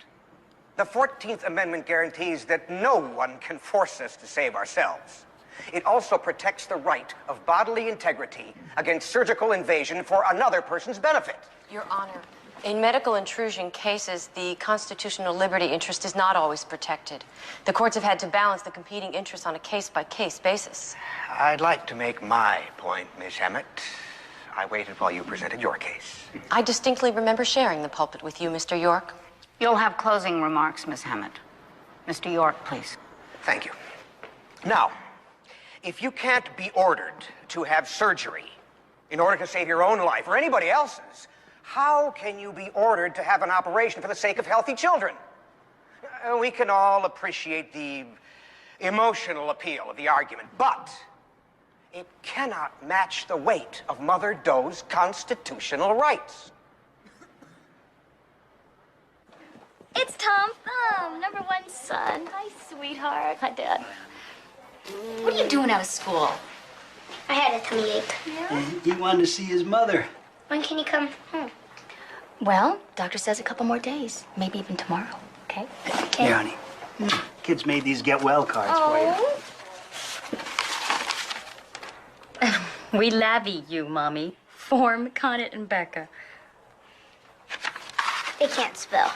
The 14th Amendment guarantees that no one can force us to save ourselves. It also protects the right of bodily integrity against surgical invasion for another person's benefit. Your Honor, in medical intrusion cases, the constitutional liberty interest is not always protected. The courts have had to balance the competing interests on a case-by-case basis. I'd like to make my point, Miss Emmett. I waited while you presented your case. I distinctly remember sharing the pulpit with you, Mr. York. You'll have closing remarks, Miss Hammett. Mr. York, please. Thank you. Now, if you can't be ordered to have surgery in order to save your own life or anybody else's, how can you be ordered to have an operation for the sake of healthy children? We can all appreciate the emotional appeal of the argument, but it cannot match the weight of Mother Doe's constitutional rights. It's Tom Thumb, #1 son. Hi, sweetheart. Hi, Dad. What are you doing out of school? I had a tummy ache. He wanted to see his mother. When can you come home? Well, doctor says a couple more days, maybe even tomorrow, okay? Here, honey. Kids made these get well cards for you. We lavvy you, Mommy. Form, Connet, and Becca. They can't spell.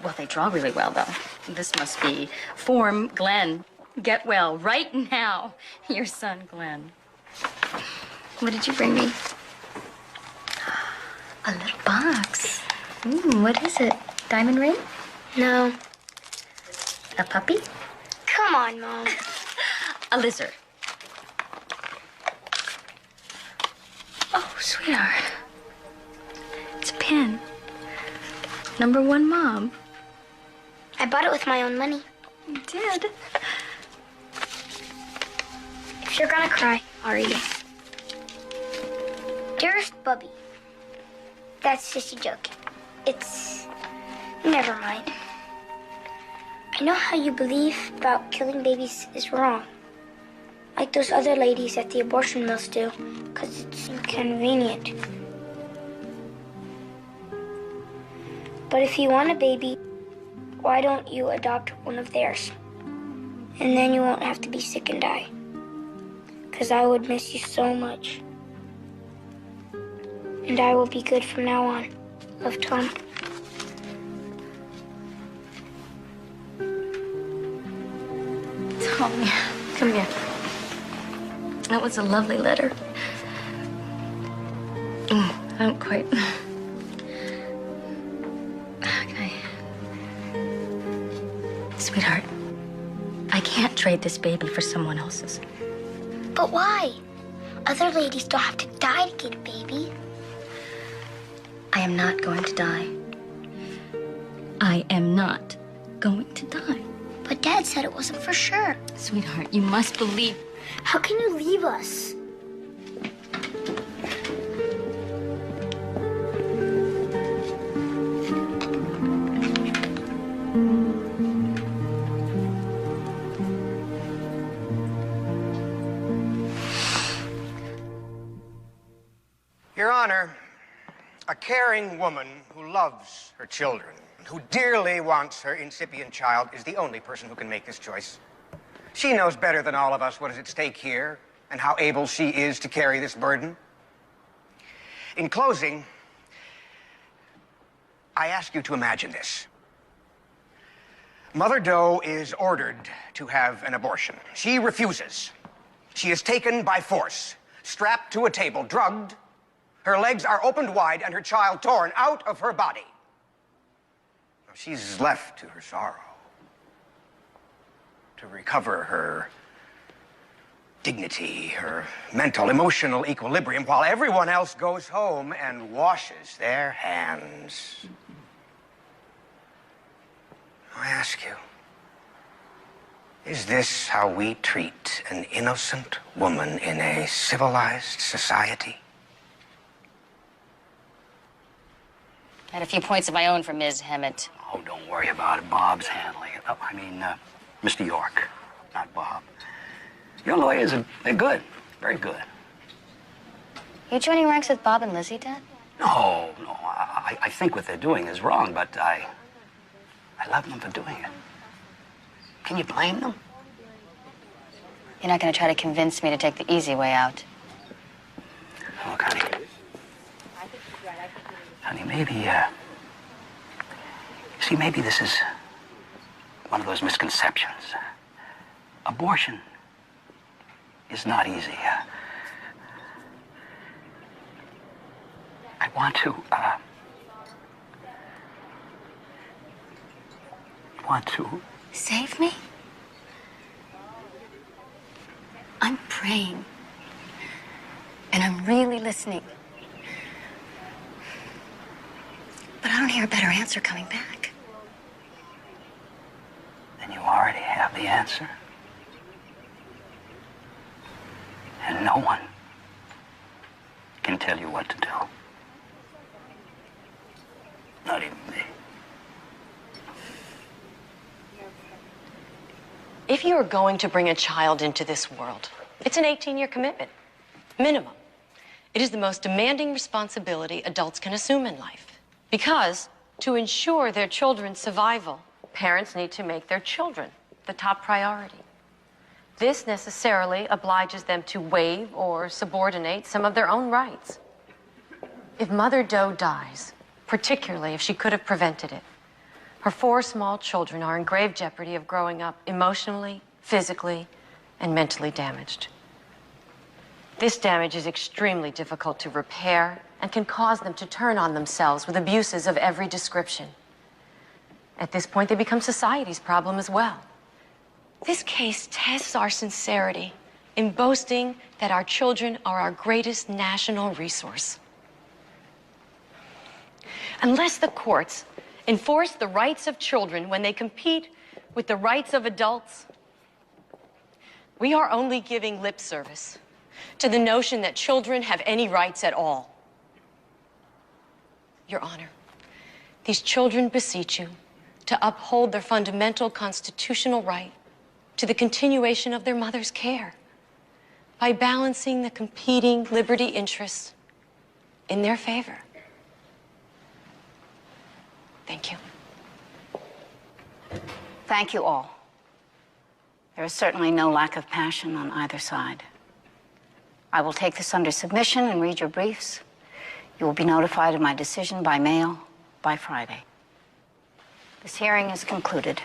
Well, they draw really well, though. This must be Form, Glenn. Get well right now. Your son, Glenn. What did you bring me? A little box. What is it? Diamond ring? No. A puppy? Come on, Mom. A lizard. Oh, sweetheart. It's a pin. #1 Mom. I bought it with my own money. You did? If you're gonna cry, I'll read it. Dearest Bubby. That's Sissy joking. It's... Never mind. I know how you believe about killing babies is wrong. Like those other ladies at the abortion mills do, because it's inconvenient. But if you want a baby, why don't you adopt one of theirs? And then you won't have to be sick and die. 'Cause I would miss you so much. And I will be good from now on. Love, Tom. Tommy, come here. That was a lovely letter. I don't quite... Okay. Sweetheart, I can't trade this baby for someone else's. But why? Other ladies don't have to die to get a baby. I am not going to die. I am not going to die. But Dad said it wasn't for sure. Sweetheart, you must believe... How can you leave us? Your Honor, a caring woman who loves her children, who dearly wants her incipient child, is the only person who can make this choice. She knows better than all of us what is at stake here and how able she is to carry this burden. In closing, I ask you to imagine this. Mother Doe is ordered to have an abortion. She refuses. She is taken by force, strapped to a table, drugged. Her legs are opened wide and her child torn out of her body. She's left to her sorrow, to recover her dignity, her mental, emotional equilibrium, while everyone else goes home and washes their hands. I ask you, is this how we treat an innocent woman in a civilized society? I had a few points of my own for Ms. Hammett. Oh, don't worry about it. Bob's handling it. Oh, I mean, Mr. York, not Bob. Your lawyers they're good. Very good. You joining ranks with Bob and Lizzie, Dad? No. I think what they're doing is wrong, but I love them for doing it. Can you blame them? You're not going to try to convince me to take the easy way out. Look, honey. Honey, maybe, see, maybe this is one of those misconceptions. Abortion is not easy. I want to... Save me? I'm praying. And I'm really listening. But I don't hear a better answer coming back. Then you already have the answer. And no one can tell you what to do. Not even me. If you are going to bring a child into this world, it's an 18-year commitment, minimum. It is the most demanding responsibility adults can assume in life. Because to ensure their children's survival, parents need to make their children the top priority. This necessarily obliges them to waive or subordinate some of their own rights. If Mother Doe dies, particularly if she could have prevented it, her 4 small children are in grave jeopardy of growing up emotionally, physically, and mentally damaged. This damage is extremely difficult to repair and can cause them to turn on themselves with abuses of every description. At this point, they become society's problem as well. This case tests our sincerity in boasting that our children are our greatest national resource. Unless the courts enforce the rights of children when they compete with the rights of adults, we are only giving lip service to the notion that children have any rights at all. Your Honor, these children beseech you to uphold their fundamental constitutional right to the continuation of their mother's care by balancing the competing liberty interests in their favor. Thank you. Thank you all. There is certainly no lack of passion on either side. I will take this under submission and read your briefs. You will be notified of my decision by mail by Friday. This hearing is concluded.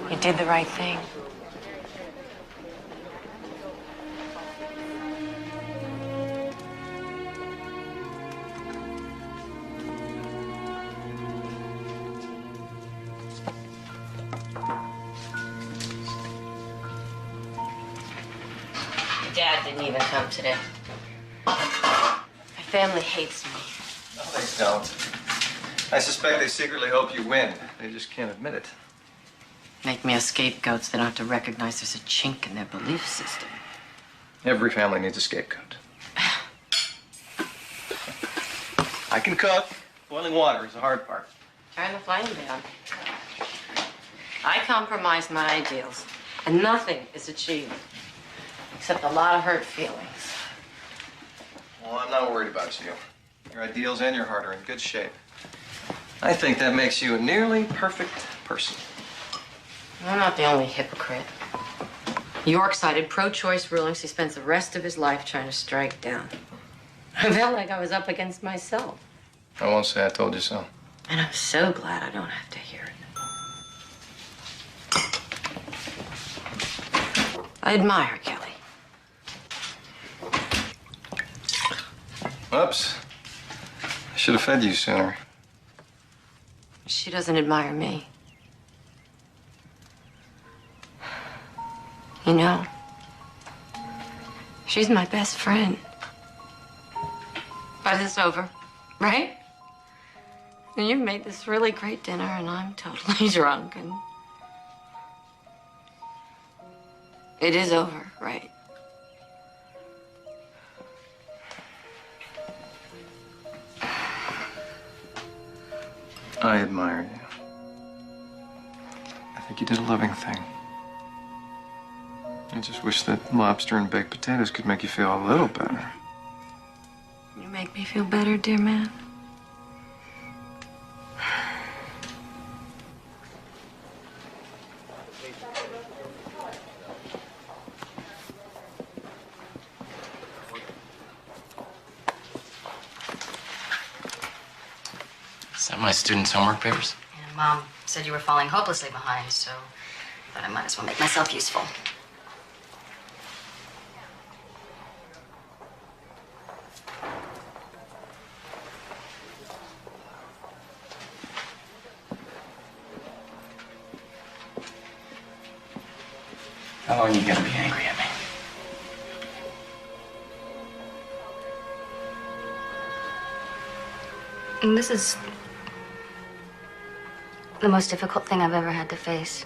You did the right thing. Dad didn't even come today. My family hates me. No, they don't. I suspect they secretly hope you win. They just can't admit it. Make me a scapegoat so they don't have to recognize there's a chink in their belief system. Every family needs a scapegoat. I can cook. Boiling water is the hard part. Turn the flame down. I compromise my ideals, and nothing is achieved except a lot of hurt feelings. Well, I'm not worried about you. Your ideals and your heart are in good shape. I think that makes you a nearly perfect person. I'm not the only hypocrite. York cited pro-choice rulings he spends the rest of his life trying to strike down. I felt like I was up against myself. I won't say I told you so. And I'm so glad I don't have to hear it. I admire Kelly. Oops. I should have fed you sooner. She doesn't admire me. You know, she's my best friend. But it's over, right? And you've made this really great dinner, and I'm totally drunk, and it is over, right? I admire you. I think you did a loving thing. I just wish that lobster and baked potatoes could make you feel a little better. You make me feel better, dear man. Is that my students' homework papers? And Mom said you were falling hopelessly behind, so I thought I might as well make myself useful. How long are you gonna be angry at me? And this is the most difficult thing I've ever had to face.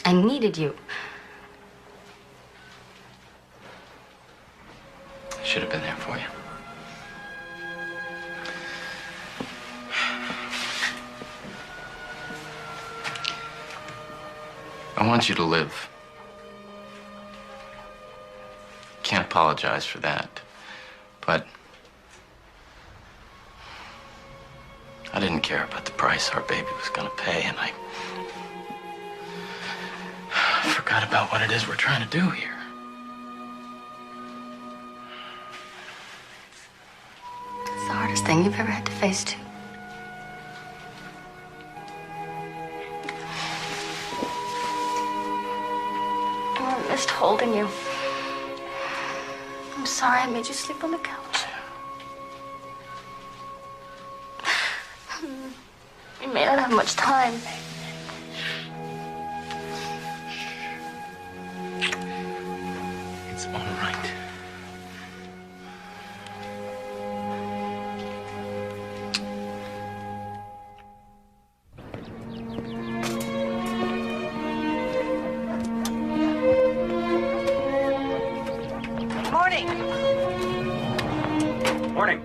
I needed you. I should have been there for you. I want you to live. Can't apologize for that. But I didn't care about the price our baby was gonna pay, and I forgot about what it is we're trying to do here. It's the hardest thing you've ever had to face, too. Oh, I missed holding you. I'm sorry I made you sleep on the couch. We may not have much time. It's all right. Morning. Morning.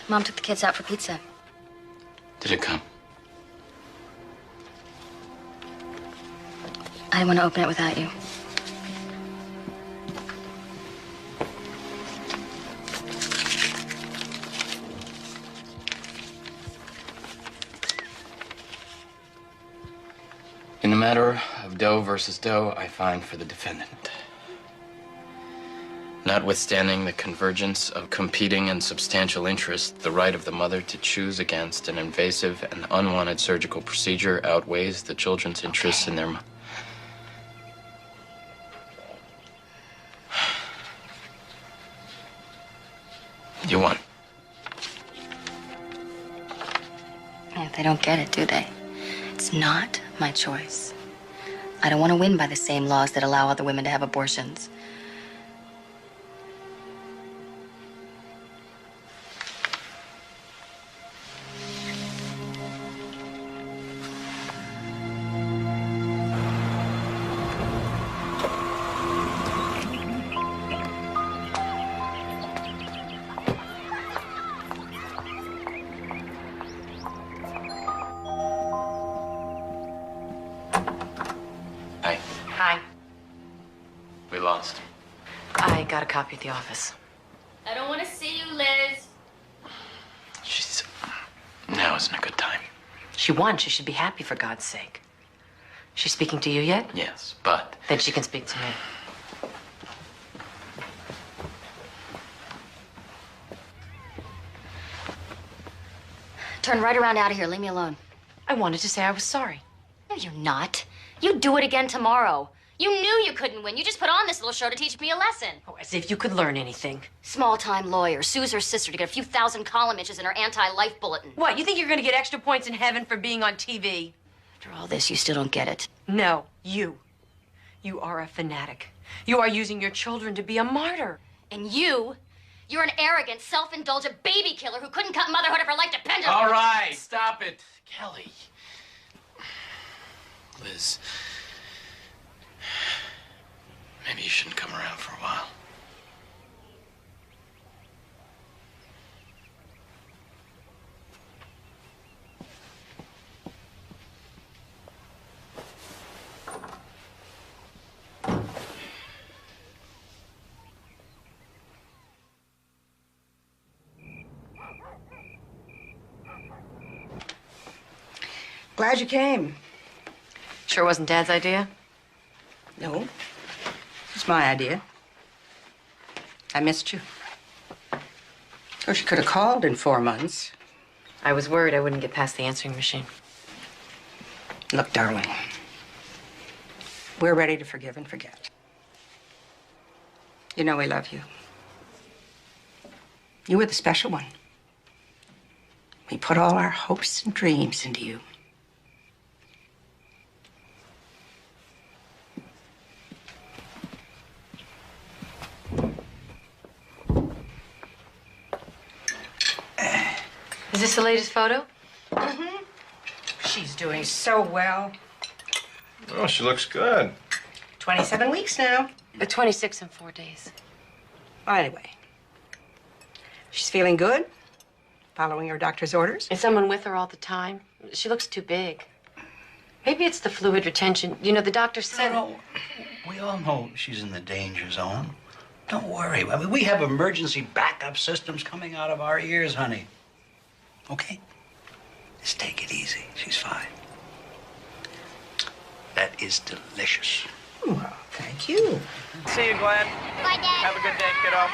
Mom took the kids out for pizza. Did it come? I didn't want to open it without you. In the matter of Doe versus Doe, I find for the defendant. Notwithstanding the convergence of competing and substantial interests, the right of the mother to choose against an invasive and unwanted surgical procedure outweighs the children's interests in their... You won. Yeah, they don't get it, do they? It's not my choice. I don't want to win by the same laws that allow other women to have abortions. Hi. Hi. We lost. I got a copy at the office. I don't want to see you, Liz. She's... Now isn't a good time. She won. She should be happy, for God's sake. She's speaking to you yet? Yes, but... Then she can speak to me. Turn right around out of here. Leave me alone. I wanted to say I was sorry. No, you're not. You do it again tomorrow. You knew you couldn't win. You just put on this little show to teach me a lesson. Oh, as if you could learn anything. Small-time lawyer sues her sister to get a few thousand column inches in her anti-life bulletin. What, you think you're going to get extra points in heaven for being on TV? After all this, you still don't get it. No, you. You are a fanatic. You are using your children to be a martyr. And you're an arrogant, self-indulgent baby killer who couldn't cut motherhood if her life depended on it. All right, stop it. Kelly. Liz. Maybe you shouldn't come around for a while. Glad you came. Sure wasn't Dad's idea? No. It's my idea. I missed you. Of course, you could have called in 4 months. I was worried I wouldn't get past the answering machine. Look, darling, we're ready to forgive and forget. You know we love you. You were the special one. We put all our hopes and dreams into you. Is this the latest photo? Mm-hmm. She's doing so well. Oh, she looks good. 27 weeks now. 26 in 4 days. Well, anyway, she's feeling good, following her doctor's orders. Is someone with her all the time? She looks too big. Maybe it's the fluid retention. You know, the doctor said... No, we all know she's in the danger zone. Don't worry. I mean, we have emergency backup systems coming out of our ears, honey. Okay? Just take it easy. She's fine. That is delicious. Well, thank you. See you, Glenn. Bye, Dad. Have a good day, kiddo.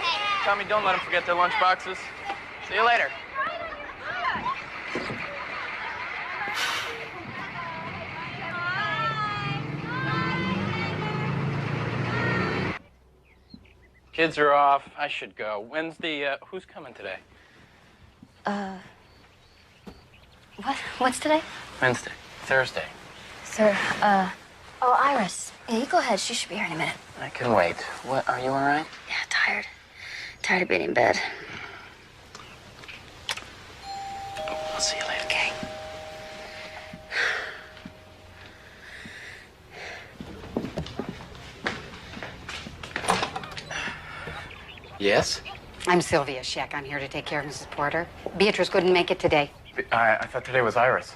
Tommy, don't let them forget their lunch boxes. See you later. Kids are off. I should go. When's the, who's coming today? What's today? Wednesday. Thursday. Sir, oh, Iris. Yeah, you go ahead. She should be here in a minute. I can wait. What, are you all right? Yeah, tired. Tired of being in bed. I'll see you later. Okay. Yes? I'm Sylvia Scheck. I'm here to take care of Mrs. Porter. Beatrice couldn't make it today. I thought today was Iris.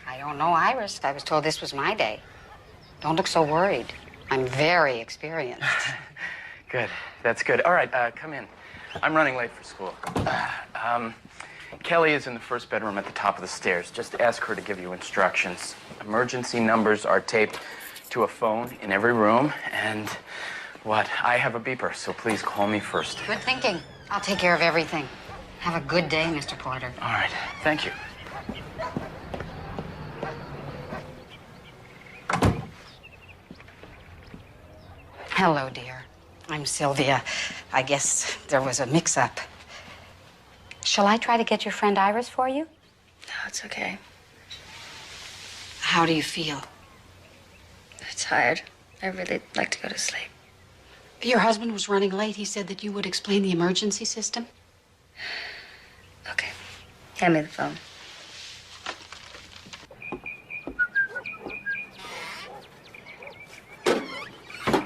I don't know Iris. I was told this was my day. Don't look so worried. I'm very experienced. Good. That's good. All right, come in. I'm running late for school. Kelly is in the first bedroom at the top of the stairs. Just ask her to give you instructions. Emergency numbers are taped to a phone in every room, and I have a beeper, so please call me first. Good thinking. I'll take care of everything. Have a good day, Mr. Porter. All right, thank you. Hello, dear. I'm Sylvia. I guess there was a mix-up. Shall I try to get your friend Iris for you? No, it's okay. How do you feel? I'm tired. I really like to go to sleep. Your husband was running late. He said that you would explain the emergency system. Okay. Hand me the phone.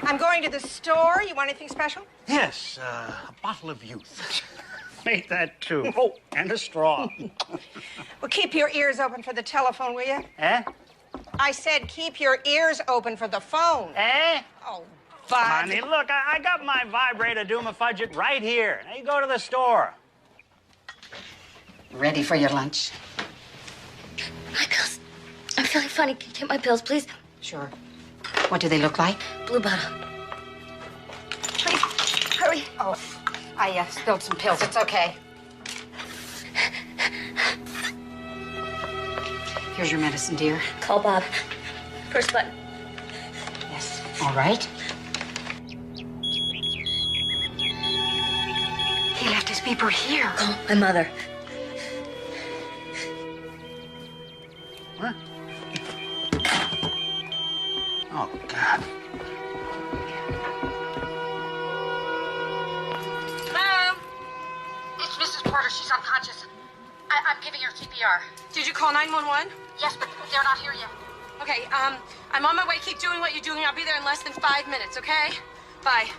I'm going to the store. You want anything special? Yes, a bottle of youth. Make that two. Oh, and a straw. Well, keep your ears open for the telephone, will you? Eh? I said keep your ears open for the phone. Eh? Oh, Bud. Honey, look, I got my vibrator Doom-a-Fudget right here. Now you go to the store. Ready for your lunch? My pills. I'm feeling funny. Can you get my pills, please? Sure. What do they look like? Blue bottle. Please, hurry. Oh, I spilled some pills. It's okay. Here's your medicine, dear. Call Bob. First button. Yes. All right. He left his beeper here. Call my mother. What? Oh, God. Hello? It's Mrs. Porter. She's unconscious. I'm giving her CPR. Did you call 911? Yes, but they're not here yet. Okay, I'm on my way. Keep doing what you're doing. I'll be there in less than 5 minutes, okay? Bye.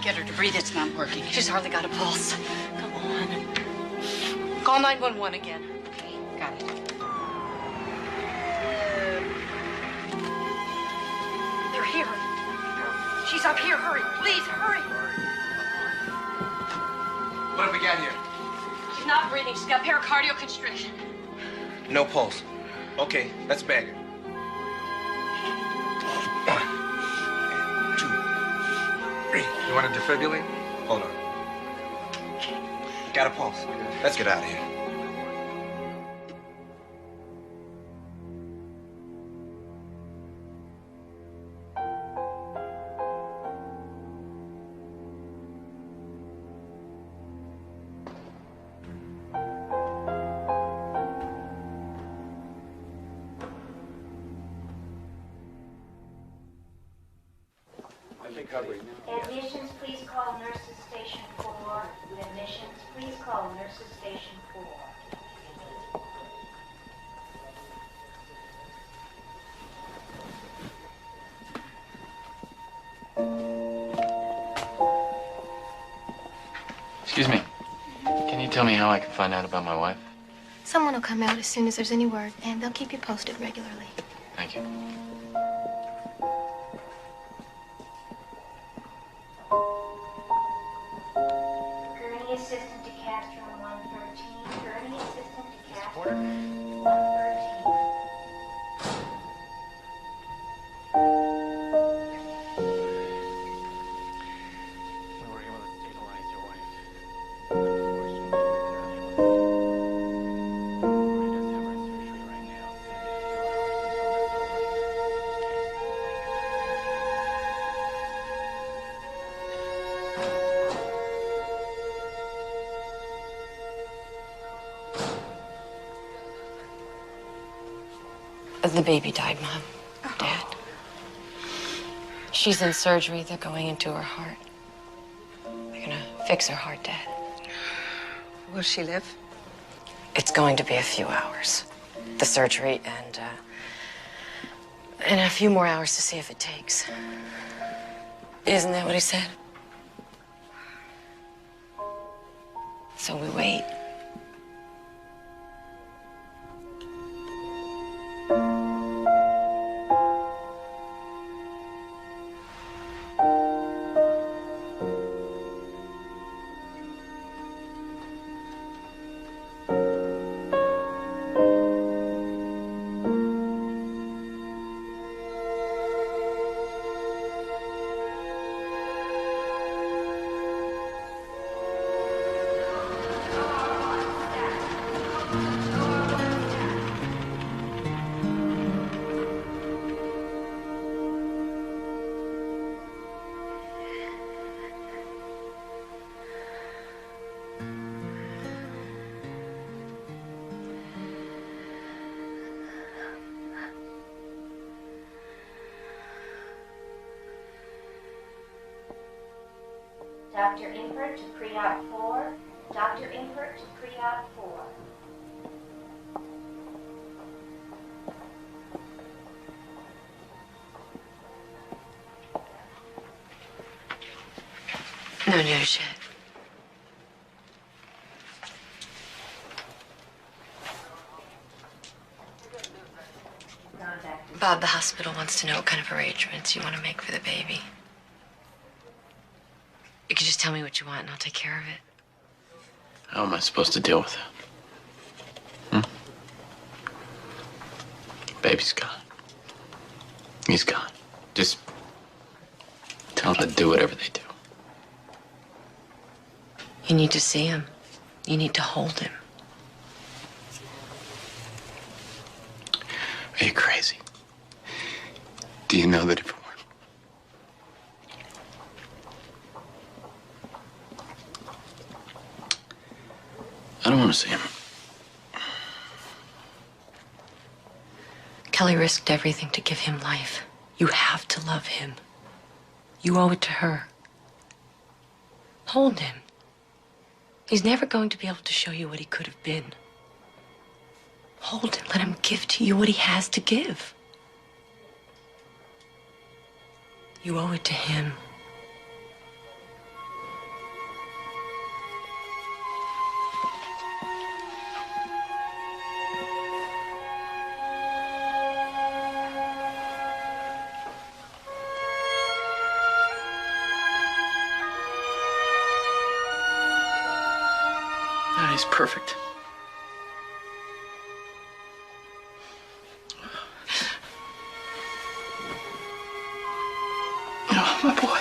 Get her to breathe. It's not working. She's hardly got a pulse. Come on. Call 911 again. Okay, got it. They're here. She's up here. Hurry. Please, hurry. What have we got here? She's not breathing. She's got pericardial constriction. No pulse. Okay, let's bag her. 1, 2, 3. You want to defibrillate? Hold on. Got a pulse. Let's get out of here. Admissions, please call nurses station 4. Admissions, please call nurses station 4. Excuse me. Can you tell me how I can find out about my wife? Someone will come out as soon as there's any word, and they'll keep you posted regularly. Thank you. Gurney assistant to Castro 113. Gurney assistant to Castro 113. We were able to stabilize your wife. The baby died, Mom. Dad. She's in surgery. They're going into her heart. They're gonna fix her heart, Dad. Will she live? It's going to be a few hours. The surgery and a few more hours to see if it takes. Isn't that what he said? So we wait. Dr. Impert to pre-op 4. Dr. Impert to pre-op 4. No news yet. Bob, the hospital wants to know what kind of arrangements you want to make for the baby. You can just tell me what you want and I'll take care of it. How am I supposed to deal with it? Baby's gone. He's gone. Just tell them to do whatever they do. You need to see him. You need to hold him. Are you crazy? Do you know that if it weren't... I don't want to see him. Kelly risked everything to give him life. You have to love him. You owe it to her. Hold him. He's never going to be able to show you what he could have been. Hold him. Let him give to you what he has to give. You owe it to him. He's perfect. Oh, my boy.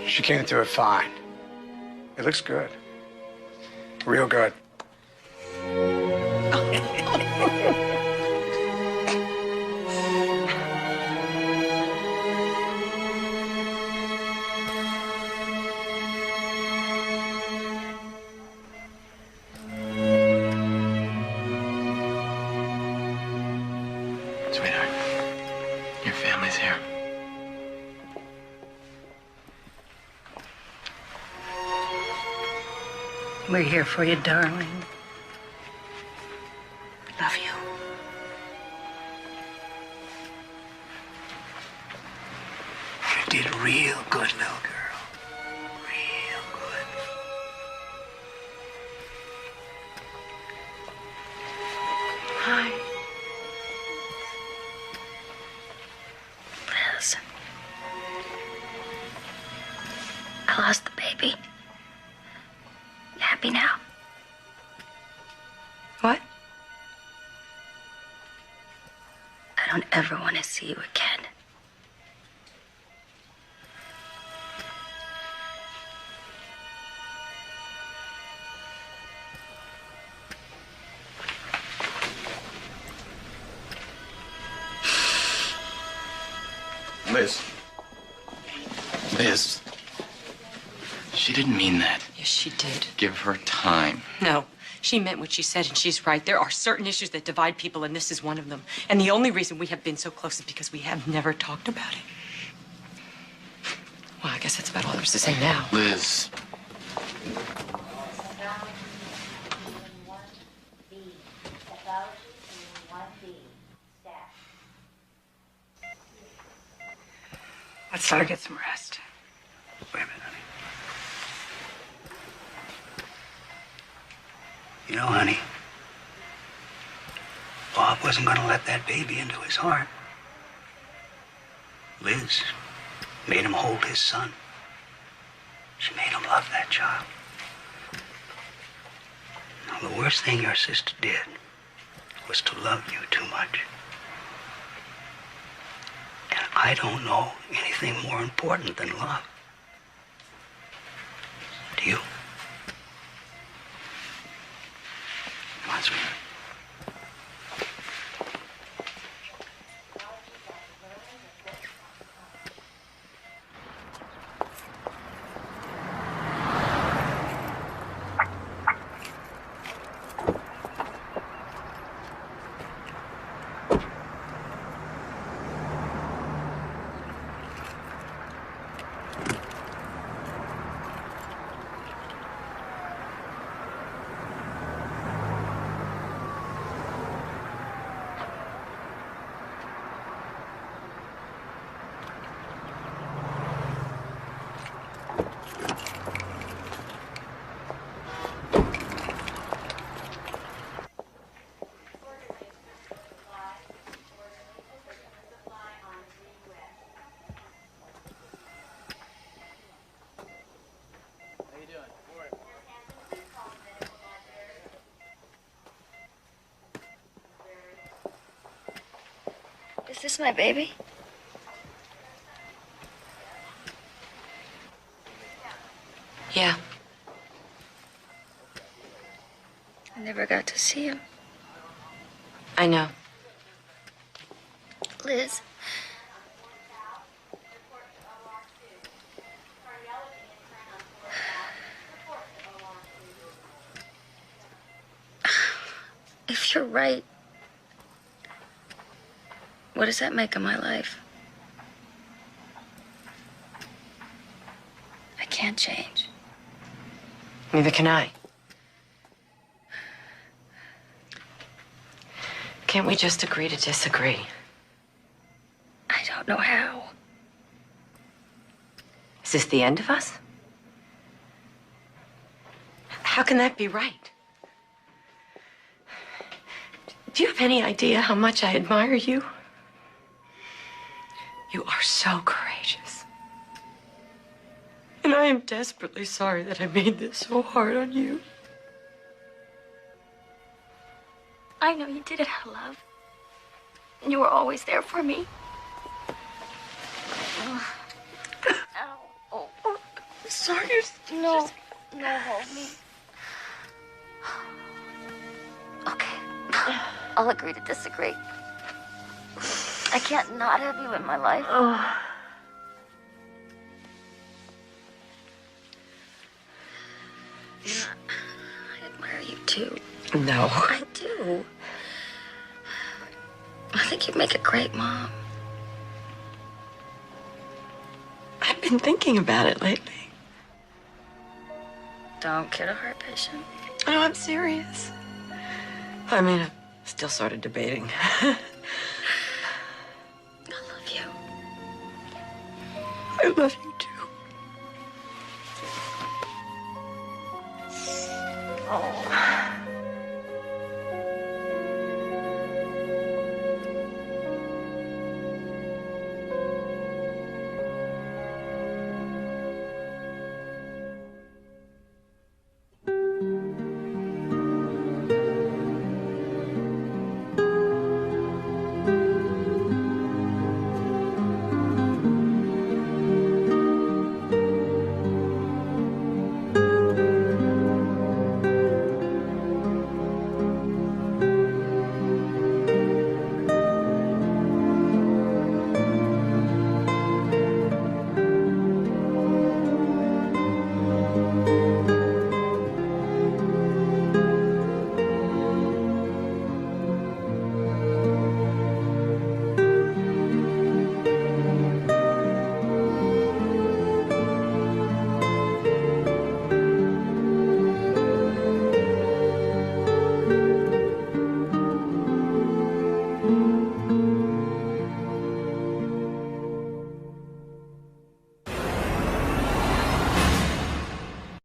She came through it fine. It looks good. Real good. Sweetheart, your family's here. We're here for you, darling. Love you. You did real good, little girl. Real good. Hi. Liz. I lost the baby. You happy now? What? don't ever want to see you again. Liz. Liz. She didn't mean that. Yes, she did. Give her time. No, she meant what she said, and she's right. There are certain issues that divide people, and this is one of them. And the only reason we have been so close is because we have never talked about it. Well, I guess that's about all there is to say now. Liz. Let's let her get some rest. Wait a minute, honey. You know, honey, Bob wasn't going to let that baby into his heart. Liz made him hold his son. She made him love that child. Now, the worst thing your sister did was to love you too much. And I don't know anything more important than love. Do you? Come on, sweetheart. Is this my baby? Yeah. I never got to see him. I know. Liz. If you're right, what does that make of my life? I can't change. Neither can I. Can't we just agree to disagree? I don't know how. Is this the end of us? How can that be right? Do you have any idea how much I admire you? You are so courageous. And I am desperately sorry that I made this so hard on you. I know you did it out of love. And you were always there for me. Ow. Oh. Sorry. No. No, hold me. Okay. I'll agree to disagree. I can't not have you in my life. I admire you too. No. I do. I think you'd make a great mom. I've been thinking about it lately. Don't kid a heart patient. No, I'm serious. I mean, I'm still sort of debating. I love you. I love you too. Oh.